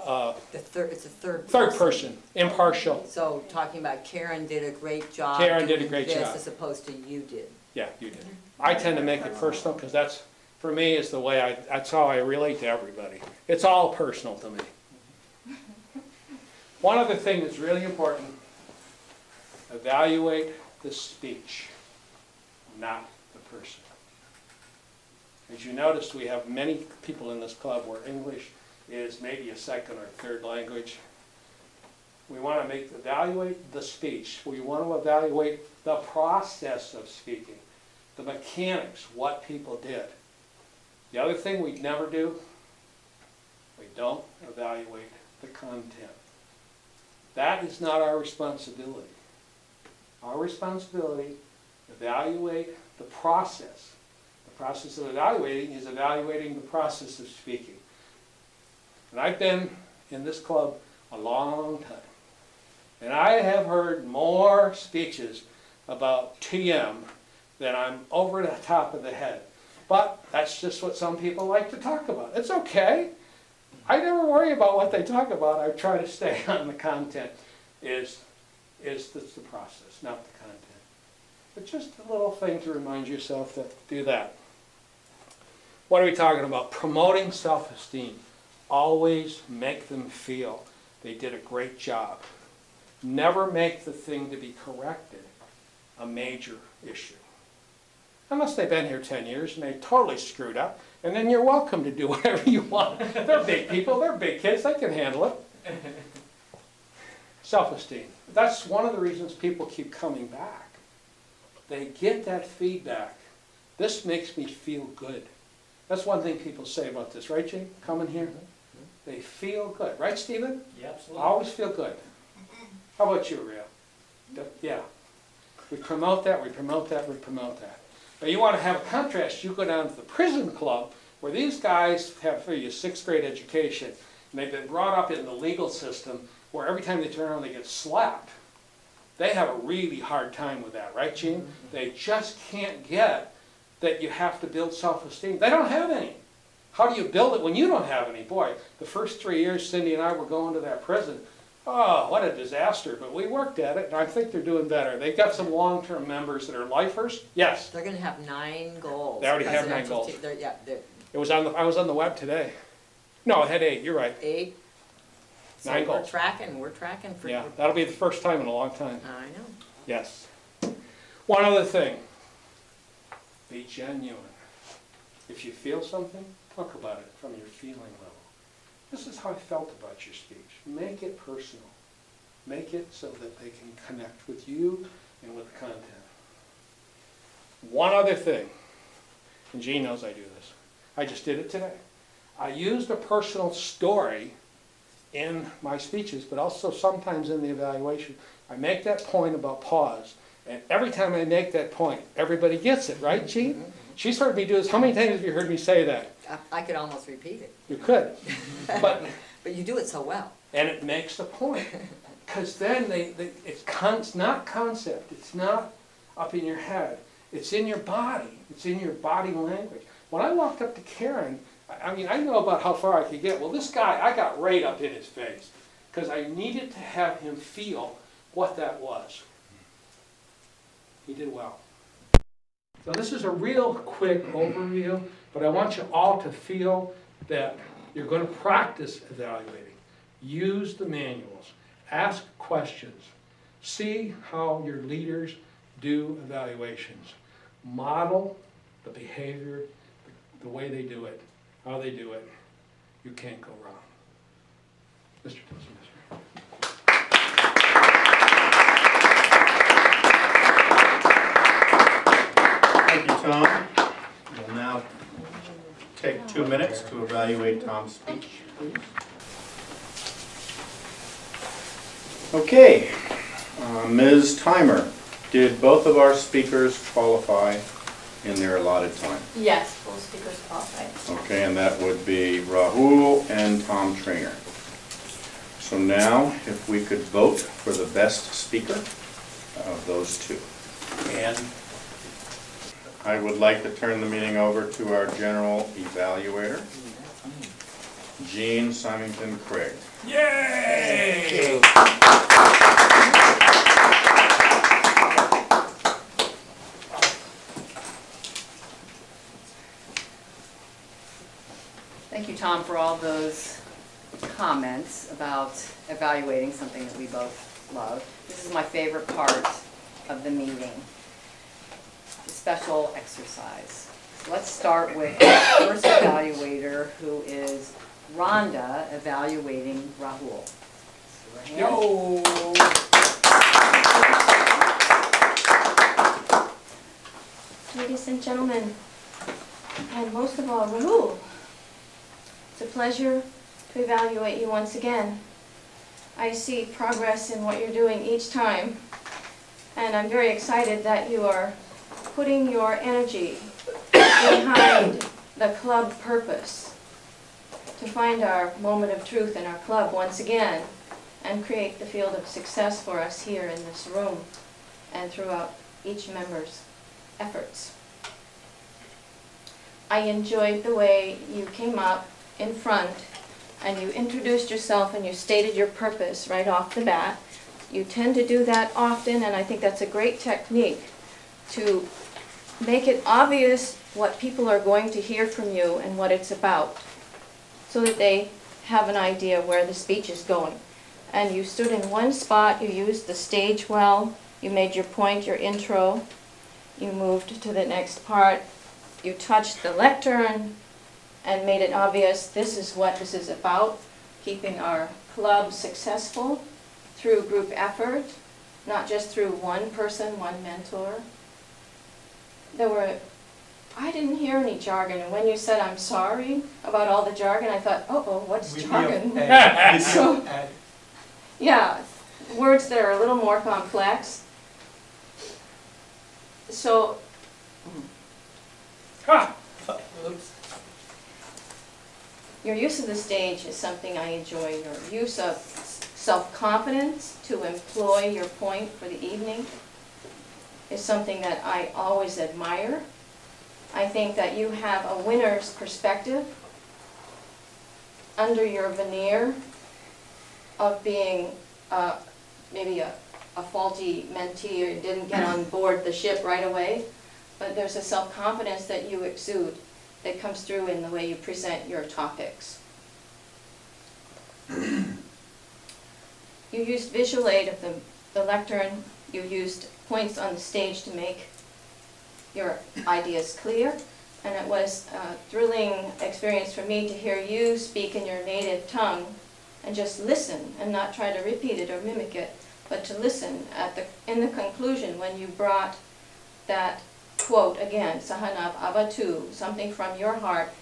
It's a third. third person, impartial. So talking about Karen did a great job. Karen did a doing great this job. As opposed to you did. Yeah, you did. I tend to make it personal because that's, for me, is the way that's how I relate to everybody. It's all personal to me. One other thing that's really important, evaluate the speech, not the person. As you noticed, we have many people in this club where English is maybe a second or third language. We want to evaluate the speech. We want to evaluate the process of speaking, the mechanics, what people did. The other thing we never do, we don't evaluate the content. That is not our responsibility. Our responsibility, evaluate the process. The process of evaluating is evaluating the process of speaking. And I've been in this club a long time. And I have heard more speeches about TM than I'm over the top of the head. But that's just what some people like to talk about. It's okay. I never worry about what they talk about. I try to stay on the content. Is the process, not the content. But just a little thing to remind yourself to do that. What are we talking about? Promoting self-esteem. Always make them feel they did a great job. Never make the thing to be corrected a major issue. Unless they've been here 10 years and they totally screwed up, and then you're welcome to do whatever you want. They're big people, they're big kids, they can handle it. Self-esteem. That's one of the reasons people keep coming back. They get that feedback. This makes me feel good. That's one thing people say about this, right, Jane? Coming here? They feel good. Right, Stephen? Yeah, absolutely. Always feel good. How about you, Rio? Yeah. We promote that, we promote that, we promote that. But you want to have a contrast, you go down to the prison club where these guys have a 6th grade education and they've been brought up in the legal system where every time they turn around they get slapped. They have a really hard time with that, right, Gene? They just can't get that you have to build self-esteem. They don't have any. How do you build it when you don't have any? Boy, the first 3 years Cindy and I were going to that prison, oh, what a disaster, but we worked at it, and I think they're doing better. They've got some long-term members that are lifers. Yes. They're going to have 9 goals. They already have 9 goals. Yeah, It was on I was on the web today. No, it had 8, you're right. 8. So 9 goals. We're tracking for. Yeah, that'll be the first time in a long time. I know. Yes. One other thing. Be genuine. If you feel something, talk about it from your feeling level. This is how I felt about your speech. Make it personal. Make it so that they can connect with you and with the content. One other thing, and Jean knows I do this. I just did it today. I used a personal story in my speeches, but also sometimes in the evaluation. I make that point about pause, and every time I make that point, everybody gets it, right, Jean? She's heard me do this. How many times have you heard me say that? I could almost repeat it. You could, but you do it so well. And it makes the point, because then it's not concept. It's not up in your head. It's in your body. It's in your body language. When I walked up to Karen, I mean, I know about how far I could get. Well, this guy, I got right up in his face because I needed to have him feel what that was. He did well. So this is a real quick overview, but I want you all to feel that you're going to practice evaluating. Use the manuals. Ask questions. See how your leaders do evaluations. Model the behavior, the way they do it, how they do it. You can't go wrong. Mr. Toastmaster. Thank you, Tom. We'll now take 2 minutes to evaluate Tom's speech, please. Okay, Ms. Timer, did both of our speakers qualify in their allotted time? Yes, both speakers qualified. Okay, and that would be Rahul and Tom Trainer. So now, if we could vote for the best speaker of those two. And I would like to turn the meeting over to our general evaluator, Gene Symington Craig. Yay! Thank you, Tom, for all those comments about evaluating something that we both love. This is my favorite part of the meeting, the special exercise. So let's start with our first evaluator, who is Rhonda, evaluating Rahul. So Yo! Ladies and gentlemen, and most of all, Rahul, it's a pleasure to evaluate you once again. I see progress in what you're doing each time, and I'm very excited that you are putting your energy behind the club purpose, to find our moment of truth in our club once again, and create the field of success for us here in this room and throughout each member's efforts. I enjoyed the way you came up in front and you introduced yourself and you stated your purpose right off the bat. You tend to do that often, and I think that's a great technique to make it obvious what people are going to hear from you and what it's about, so that they have an idea where the speech is going. And you stood in one spot, you used the stage well, you made your point, your intro, you moved to the next part, you touched the lectern and made it obvious this is what this is about, keeping our club successful through group effort, not just through one person, one mentor. I didn't hear any jargon, and when you said I'm sorry about all the jargon, I thought, uh-oh, what's jargon? So, yeah, words that are a little more complex. So, your use of the stage is something I enjoy. Your use of self-confidence to employ your point for the evening is something that I always admire. I think that you have a winner's perspective under your veneer of being maybe a faulty mentee or didn't get on board the ship right away, but there's a self-confidence that you exude that comes through in the way you present your topics. You used visual aid of the lectern. You used points on the stage to make your ideas clear, and it was a thrilling experience for me to hear you speak in your native tongue and just listen and not try to repeat it or mimic it, but to listen in the conclusion when you brought that quote again, Sahanav Avatu, something from your heart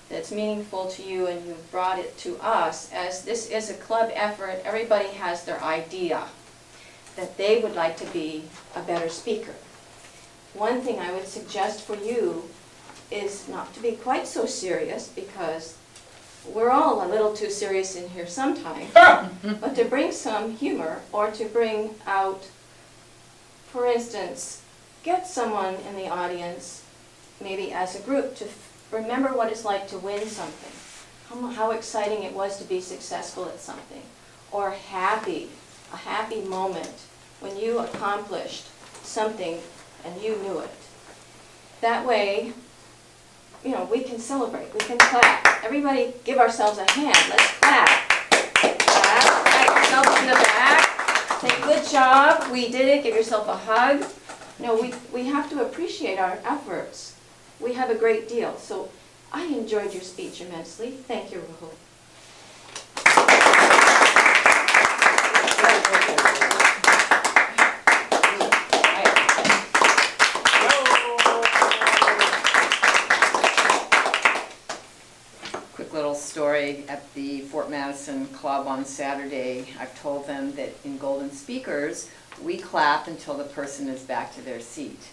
that's meaningful to you, and you brought it to us as this is a club effort. Everybody has their idea that they would like to be a better speaker. One thing I would suggest for you is not to be quite so serious, because we're all a little too serious in here sometimes, but to bring some humor, or to bring out, for instance, get someone in the audience, maybe as a group, to remember what it's like to win something, how exciting it was to be successful at something, or a happy moment when you accomplished something and you knew it. That way, you know, we can celebrate, we can clap. Everybody give ourselves a hand, let's clap. Clap, pat yourself on the back, say good job, we did it, give yourself a hug. You know, we have to appreciate our efforts. We have a great deal. So I enjoyed your speech immensely. Thank you, Rahul. Quick little story. At the Fort Madison Club on Saturday, I've told them that in Golden Speakers, we clap until the person is back to their seat.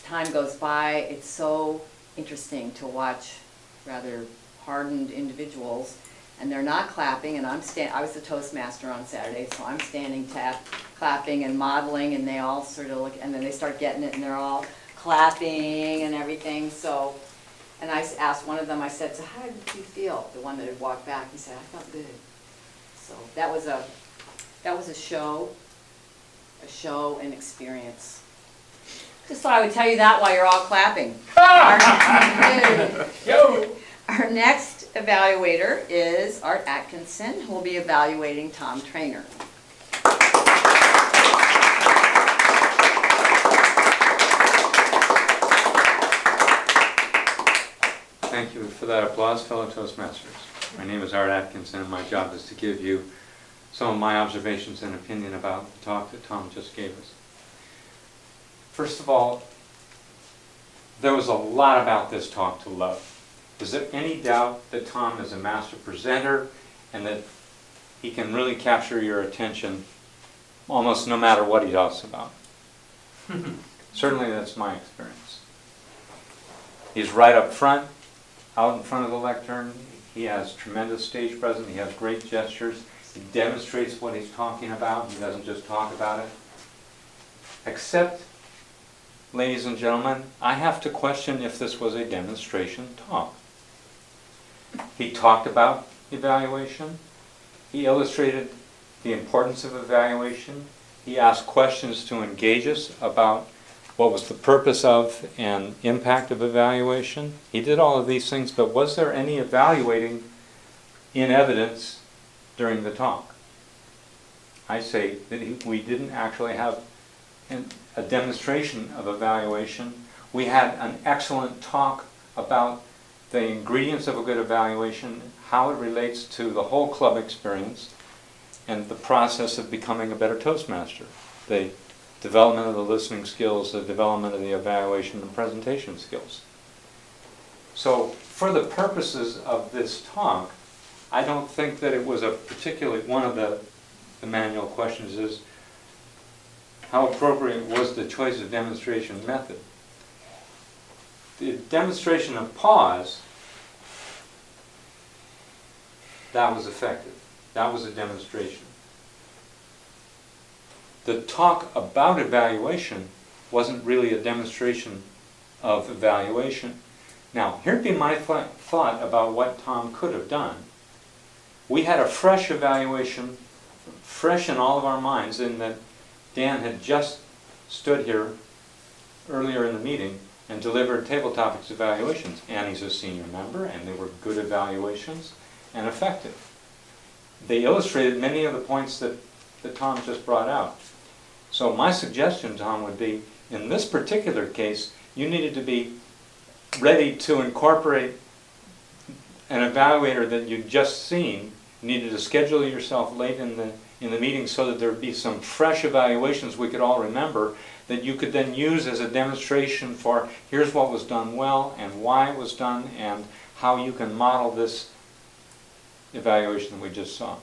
Time goes by, it's so interesting to watch rather hardened individuals, and they're not clapping, and I was the Toastmaster on Saturday, so I'm standing clapping and modeling, and they all sort of look, and then they start getting it, and they're all clapping and everything, so, and I asked one of them, I said, so how did you feel? The one that had walked back, he said, I felt good. So that was a show and experience. Just thought I would tell you that while you're all clapping. Our next evaluator is Art Atkinson, who will be evaluating Tom Trainer. Thank you for that applause, fellow Toastmasters. My name is Art Atkinson, and my job is to give you some of my observations and opinion about the talk that Tom just gave us. First of all, there was a lot about this talk to love. Is there any doubt that Tom is a master presenter and that he can really capture your attention almost no matter what he talks about? Certainly that's my experience. He's right up front, out in front of the lectern. He has tremendous stage presence. He has great gestures. He demonstrates what he's talking about. He doesn't just talk about it. Except, ladies and gentlemen, I have to question if this was a demonstration talk. He talked about evaluation. He illustrated the importance of evaluation. He asked questions to engage us about what was the purpose of and impact of evaluation. He did all of these things, but was there any evaluating in evidence during the talk? I say that we didn't actually have a demonstration of evaluation. We had an excellent talk about the ingredients of a good evaluation, how it relates to the whole club experience, and the process of becoming a better Toastmaster. The development of the listening skills, the development of the evaluation and presentation skills. So for the purposes of this talk, I don't think that it was a particularly, one of the manual questions is, how appropriate was the choice of demonstration method? The demonstration of pause, that was effective. That was a demonstration. The talk about evaluation wasn't really a demonstration of evaluation. Now, here'd be my thought about what Tom could have done. We had a fresh evaluation, fresh in all of our minds, in that Dan had just stood here earlier in the meeting and delivered table topics evaluations. Annie's a senior member, and they were good evaluations and effective. They illustrated many of the points that Tom just brought out. So my suggestion, Tom, would be, in this particular case, you needed to be ready to incorporate an evaluator that you'd just seen. You needed to schedule yourself late in the meeting so that there would be some fresh evaluations we could all remember that you could then use as a demonstration for here's what was done well and why it was done and how you can model this evaluation that we just saw.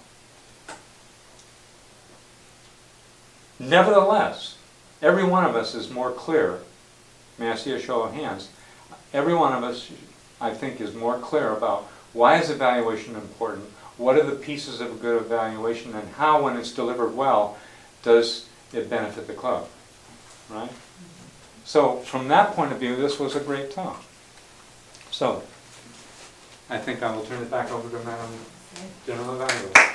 Nevertheless, every one of us is more clear. May I see a show of hands? Every one of us, I think, is more clear about why is evaluation important, what are the pieces of a good evaluation, and how, when it's delivered well, does it benefit the club, right? So, from that point of view, this was a great talk. So, I think I will turn it back over to Madam General Evaluator.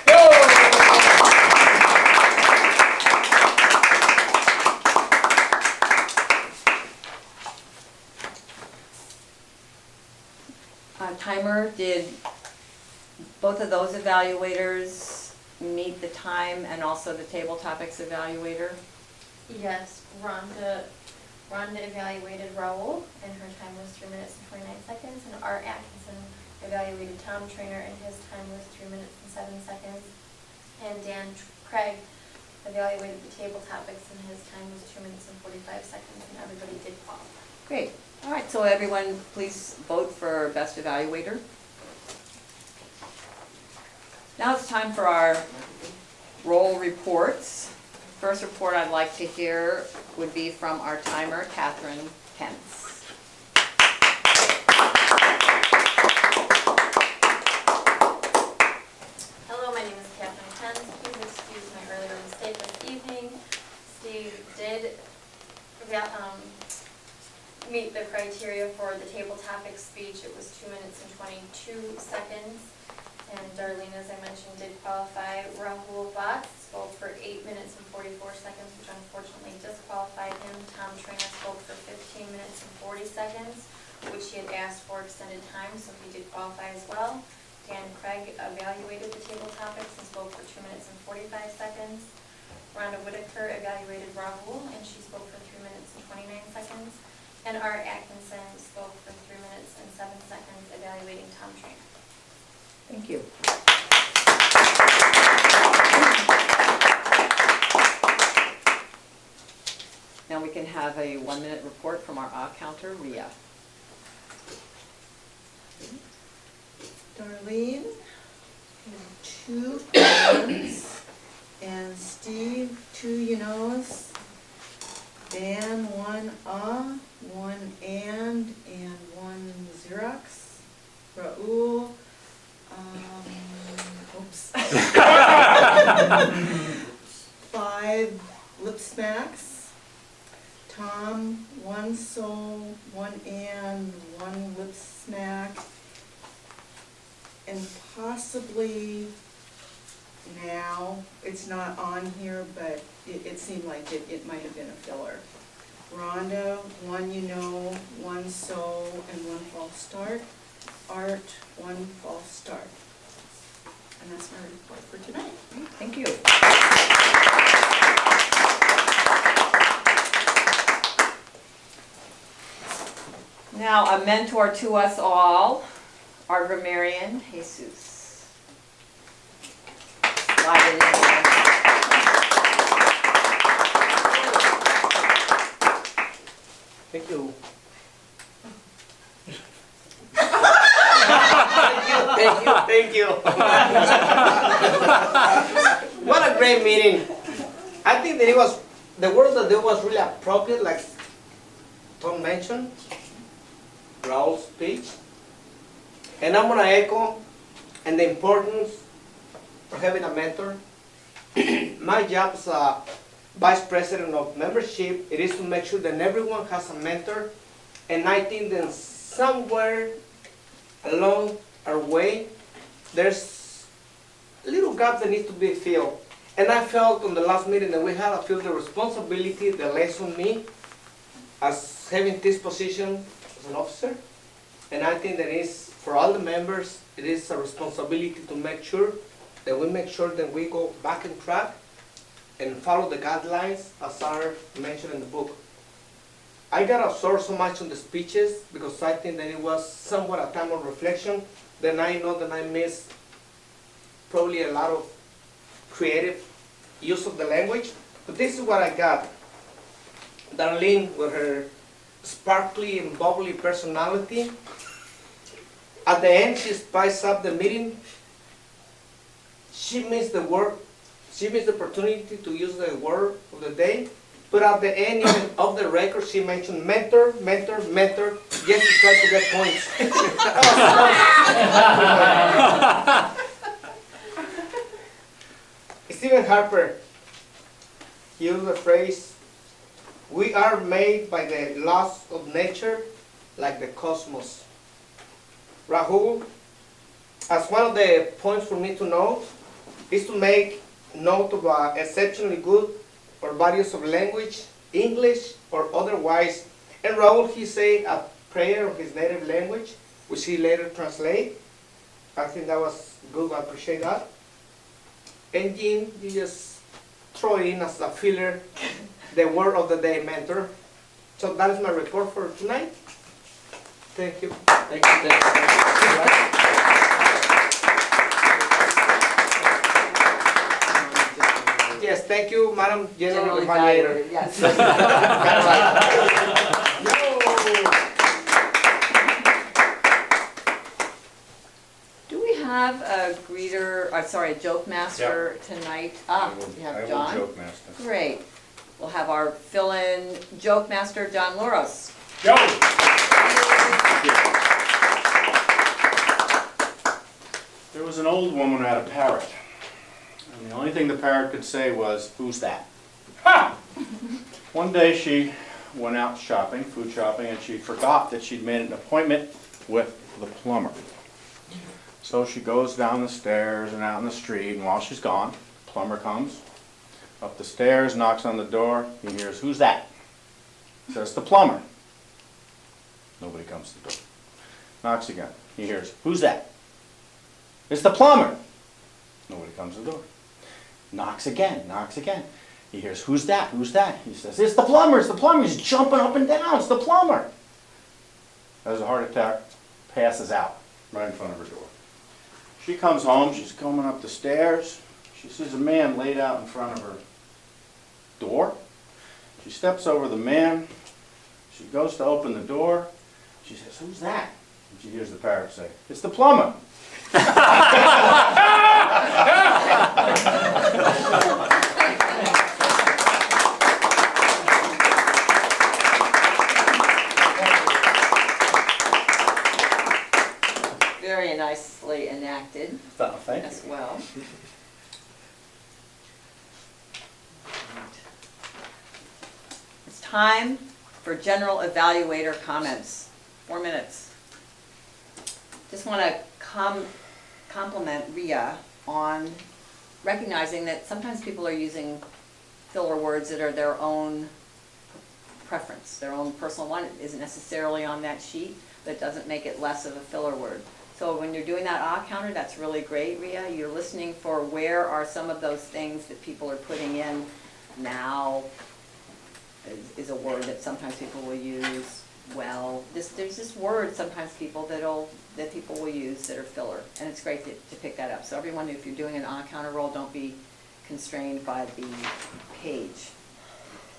Timer, did both of those evaluators meet the time and also the table topics evaluator? Yes, Rhonda evaluated Raul, and her time was 3 minutes and 29 seconds, and Art Atkinson evaluated Tom Trainer, and his time was 3 minutes and 7 seconds. And Dan Craig evaluated the table topics, and his time was 2 minutes and 45 seconds, and everybody did qualify. Great. All right, so everyone please vote for best evaluator. Now it's time for our role reports. First report I'd like to hear would be from our timer, Catherine Pence. Hello, my name is Catherine Pence. Please excuse my earlier mistake this evening. Steve did meet the criteria for the table topic speech. It was 2 minutes and 22 seconds. And Darlene, as I mentioned, did qualify. Rahul Bhatt spoke for 8 minutes and 44 seconds, which unfortunately disqualified him. Tom Trainer spoke for 15 minutes and 40 seconds, which he had asked for extended time, so he did qualify as well. Dan Craig evaluated the table topics and spoke for 2 minutes and 45 seconds. Rhonda Whitaker evaluated Rahul, and she spoke for 3 minutes and 29 seconds. And Art Atkinson spoke for 3 minutes and 7 seconds, evaluating Tom Trainer. Thank you. Now we can have a 1-minute report from our counter, Rhea. Darlene, 2 ends, and Steve, 2 you-knows. Dan, 1 1 and 1 Xerox. Raul, oops. 5 lip smacks. Tom, 1 so, 1 and 1 lip smack. And possibly now, it's not on here, but it seemed like it might have been a filler. Rhonda, 1 you know, 1 so, and 1 false start. Art, 1 false start. And that's my report for tonight. Thank you. Now, a mentor to us all, our grammarian, Jesus. Slide it in there. Thank you. Thank you. What a great meeting. I think that the word that was really appropriate, like Tom mentioned, Raul's speech. And I'm gonna echo and the importance of having a mentor. My job as a vice president of membership, it is to make sure that everyone has a mentor. And I think that somewhere along our way, there's a little gap that needs to be filled. And I felt on the last meeting that we had, I feel the responsibility that lays on me as having this position as an officer. And I think that is, for all the members, it is a responsibility to make sure that we go back on track and follow the guidelines as are mentioned in the book. I got absorbed so much on the speeches because I think that it was somewhat a time of reflection. Then I know that I missed probably a lot of creative use of the language. But this is what I got. Darlene, with her sparkly and bubbly personality, at the end she spiced up the meeting. She missed the word, she missed the opportunity to use the word of the day. But at the end, even of the record, she mentioned mentor, mentor, mentor, just to try to get points. Stephen Harper used the phrase, "We are made by the laws of nature like the cosmos." Rahul, as one of the points for me to note, is to make note of exceptionally good or various of language, English or otherwise. And Raul, he say a prayer of his native language, which he later translate. I think that was good, I appreciate that. And Jim, you just throw in as a filler the word of the day, mentor. So that is my report for tonight. Thank you. Thank you. Yes, thank you, Madam General Generally Evaluator. evaluated, yes. Do we have a greeter, a joke master tonight? You have John? joke master. Great. We'll have our fill-in joke master, John Loros. Joe! There was an old woman who had a parrot. And the only thing the parrot could say was, "Who's that?" Ha! One day she went out shopping, food shopping, and she forgot that she'd made an appointment with the plumber. So she goes down the stairs and out in the street, and while she's gone, the plumber comes up the stairs, knocks on the door. He hears, "Who's that?" Says, "The plumber." Nobody comes to the door. Knocks again. He hears, "Who's that?" "It's the plumber." Nobody comes to the door. Knocks again, knocks again. He hears, "Who's that? Who's that?" He says, "It's the plumber, it's the plumber." He's jumping up and down. "It's the plumber." Has a heart attack, passes out right in front of her door. She comes home, she's coming up the stairs. She sees a man laid out in front of her door. She steps over the man. She goes to open the door. She says, "Who's that?" And she hears the parrot say, "It's the plumber." Very nicely enacted Thank as you. well. It's time for general evaluator comments. 4 minutes. Just want to compliment Ria on recognizing that sometimes people are using filler words that are their own preference, their own personal one. It isn't necessarily on that sheet, but it doesn't make it less of a filler word. So when you're doing that counter, that's really great, Ria. You're listening for where are some of those things that people are putting in. Now is a word that sometimes people will use. Well, there's this word sometimes that people will use that are filler, and it's great to pick that up. So everyone, if you're doing an counter roll, don't be constrained by the page.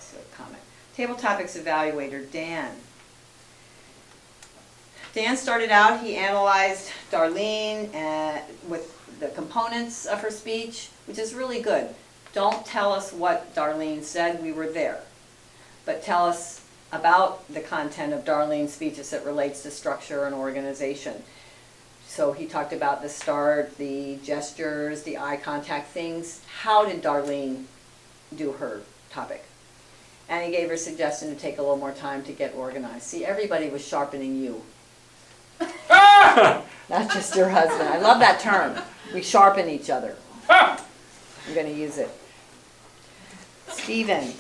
So comment. Table topics evaluator, Dan. Dan started out, he analyzed Darlene with the components of her speech, which is really good. Don't tell us what Darlene said, we were there. But tell us about the content of Darlene's speech as it relates to structure and organization. So he talked about the start, the gestures, the eye contact things. How did Darlene do her topic? And he gave her a suggestion to take a little more time to get organized. See, everybody was sharpening you. Not just your husband. I love that term. We sharpen each other. I'm going to use it. Stephen.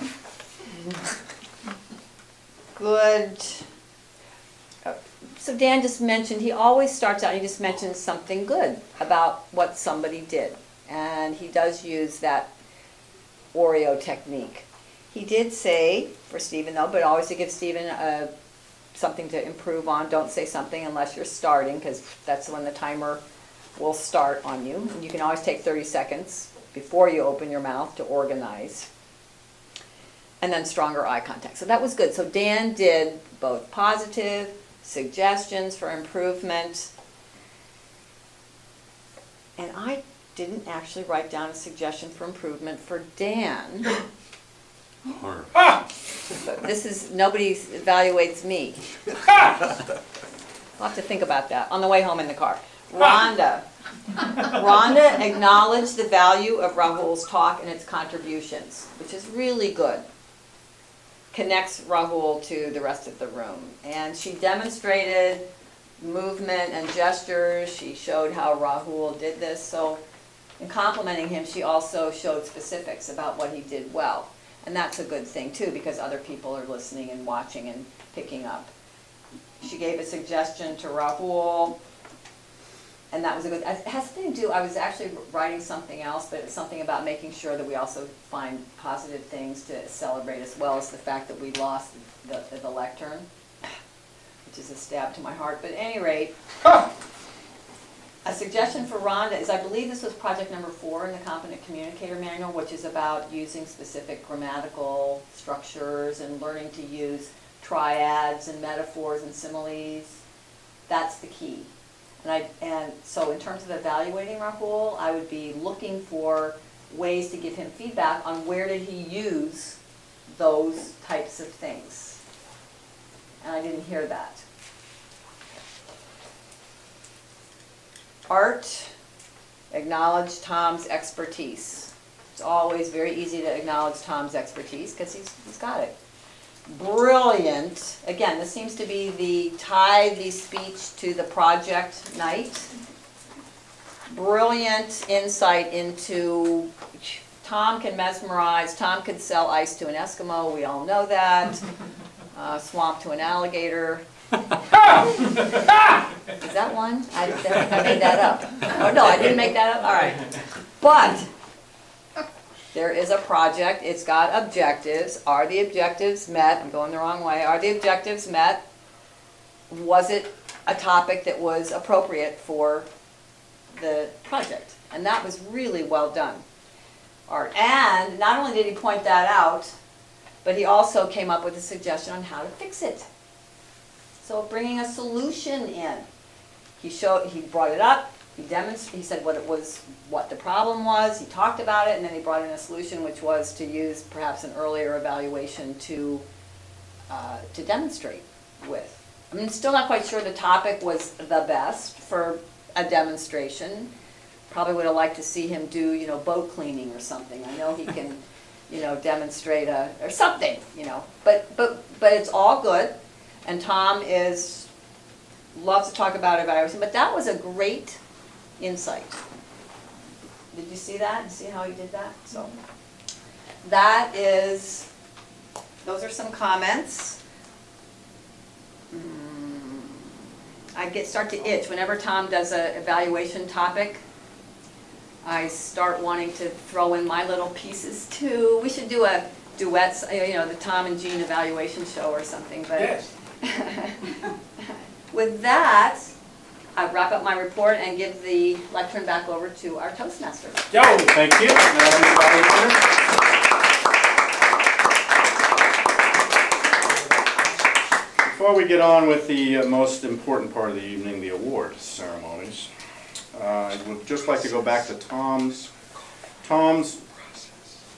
Good. So Dan just mentioned, he always starts out, he just mentions something good about what somebody did. And he does use that Oreo technique. He did say, for Stephen though, but always to give Stephen something to improve on. Don't say something unless you're starting, because that's when the timer will start on you. And you can always take 30 seconds before you open your mouth to organize. And then stronger eye contact. So that was good. So Dan did both positive, suggestions for improvement. And I didn't actually write down a suggestion for improvement for Dan. But this is, nobody evaluates me. I'll have to think about that on the way home in the car. Rhonda. Rhonda acknowledged the value of Rahul's talk and its contributions, which is really good. Connects Rahul to the rest of the room. And she demonstrated movement and gestures. She showed how Rahul did this. So in complimenting him, she also showed specifics about what he did well. And that's a good thing too, because other people are listening and watching and picking up. She gave a suggestion to Rahul, and that was a good, it has something to do, I was actually writing something else, but it's something about making sure that we also find positive things to celebrate, as well as the fact that we lost the lectern, which is a stab to my heart. But at any rate, a suggestion for Rhonda is, I believe this was project number 4 in the Competent Communicator Manual, which is about using specific grammatical structures and learning to use triads and metaphors and similes. That's the key. And so in terms of evaluating Rahul, I would be looking for ways to give him feedback on where did he use those types of things. And I didn't hear that. Art, acknowledge Tom's expertise. It's always very easy to acknowledge Tom's expertise because he's got it. brilliant, again, this seems to be tie the speech to the project night. Brilliant insight into, Tom can mesmerize, Tom could sell ice to an Eskimo, we all know that. Swamp to an alligator. Is that one? I think I made that up. Oh, no, I didn't make that up, all right. But, there is a project, it's got objectives. Are the objectives met? I'm going the wrong way. Are the objectives met? Was it a topic that was appropriate for the project? And that was really well done. Art. And not only did he point that out, but he also came up with a suggestion on how to fix it. So bringing a solution in. He brought it up. He said what the problem was, he talked about it, and then he brought in a solution, which was to use perhaps an earlier evaluation to demonstrate with. I mean, still not quite sure the topic was the best for a demonstration. Probably would have liked to see him do, boat cleaning or something. I know he can, demonstrate or something, But it's all good, and Tom loves to talk about evaluation, but that was a great insight. Did you see that? See how he did that? So those are some comments. I start to itch whenever Tom does an evaluation topic. I start wanting to throw in my little pieces too. We should do a duets, the Tom and Jean evaluation show or something. But Yes. With that, I wrap up my report and give the lectern back over to our Toastmasters. Yo! Thank you. Before we get on with the most important part of the evening, the awards ceremonies, I would just like to go back to Tom's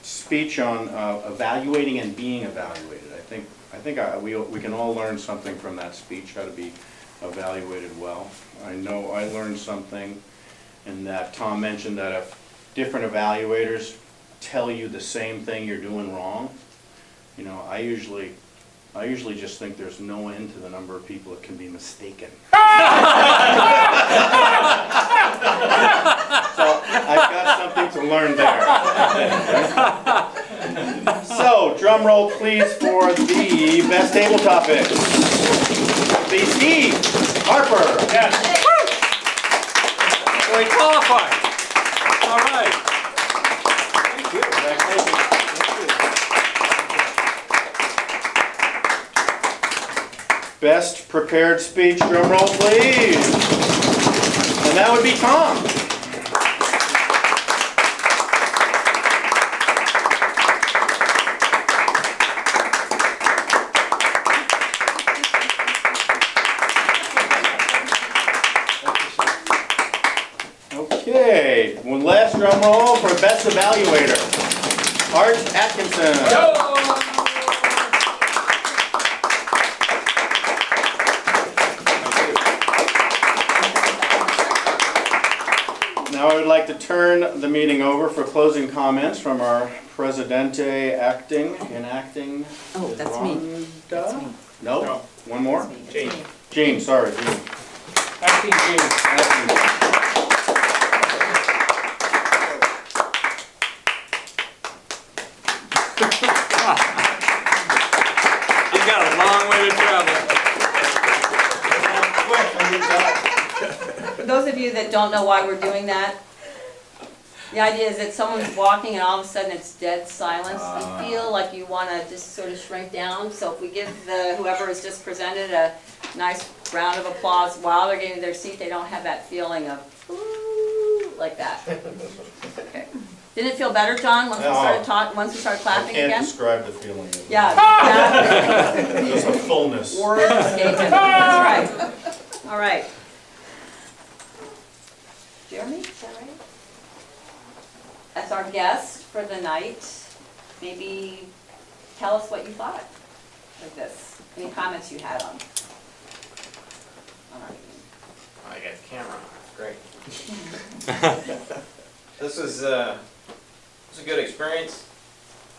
speech on evaluating and being evaluated. I think we can all learn something from that speech, how to be evaluated well. I know I learned something in that Tom mentioned that if different evaluators tell you the same thing you're doing wrong, I usually just think there's no end to the number of people that can be mistaken. So I've got something to learn there. So, drum roll please for the best table topics. The Steve Harper. Yes. Well, he qualified. All right. Thank you. Congratulations. Best prepared speech, drum roll please. And that would be Tom. Okay, one last drum roll for best evaluator. Art Atkinson. Now I would like to turn the meeting over for closing comments from our Presidente enacting. Oh, that's me. That's me. No? No. One more? Jean. Jean, sorry, Jean. Acting Jean. He's got a long way to travel. For those of you that don't know why we're doing that, the idea is that someone's walking and all of a sudden it's dead silence. You feel like you want to just sort of shrink down. So if we give whoever has just presented a nice round of applause while they're getting their seat, they don't have that feeling of, ooh, like that. Okay. Didn't it feel better, John, once we started once we started I clapping can't again? describe the feeling. Yeah. There's a fullness. Words escaping. That's right. All right. Jeremy, is that right? As our guest for the night, maybe tell us what you thought of this. Any comments you had on our evening? I got the camera on, great. This was a good experience.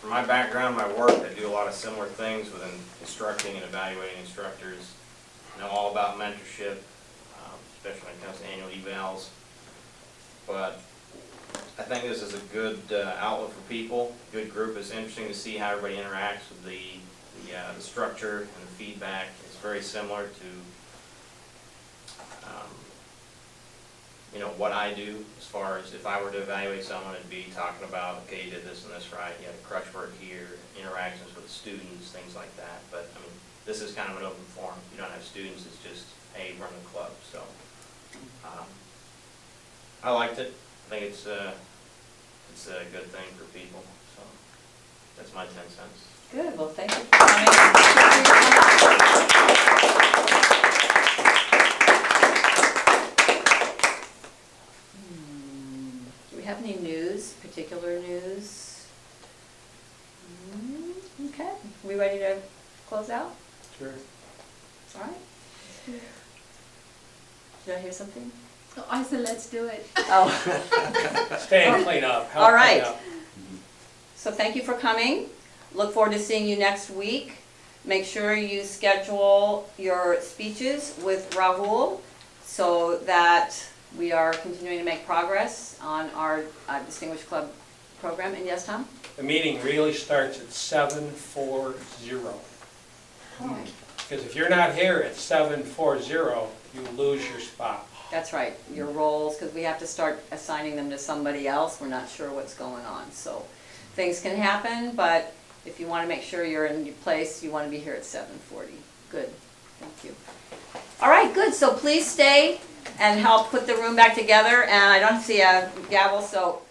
from my background, my work, I do a lot of similar things within instructing and evaluating instructors. I know all about mentorship, especially when it comes to annual evals. But I think this is a good outlet for people, good group. It's interesting to see how everybody interacts with the structure and the feedback. It's very similar to you know, what I do as far as if I were to evaluate someone, it'd be talking about, okay, you did this and this right, you had a crutch work here, interactions with students, things like that. But I mean, this is kind of an open forum. You don't have students, it's just, hey, run the club. So I liked it. I think it's a good thing for people. So that's my 10 cents. Good, well, thank you for coming. Do we have any news, particular news? Okay, we ready to close out? Sure. All right. Did I hear something? Oh, I said, let's do it. Oh. Stay and clean up. Help All right. clean up. So thank you for coming. Look forward to seeing you next week. Make sure you schedule your speeches with Rahul so that we are continuing to make progress on our Distinguished Club program. And yes, Tom? The meeting really starts at 7:40. Because if you're not here at 7:40, you lose your spot. That's right, your roles, because we have to start assigning them to somebody else. We're not sure what's going on. So things can happen, but if you want to make sure you're in your place, you want to be here at 7:40. Good, thank you. All right, good, so please stay and help put the room back together. And I don't see a gavel, so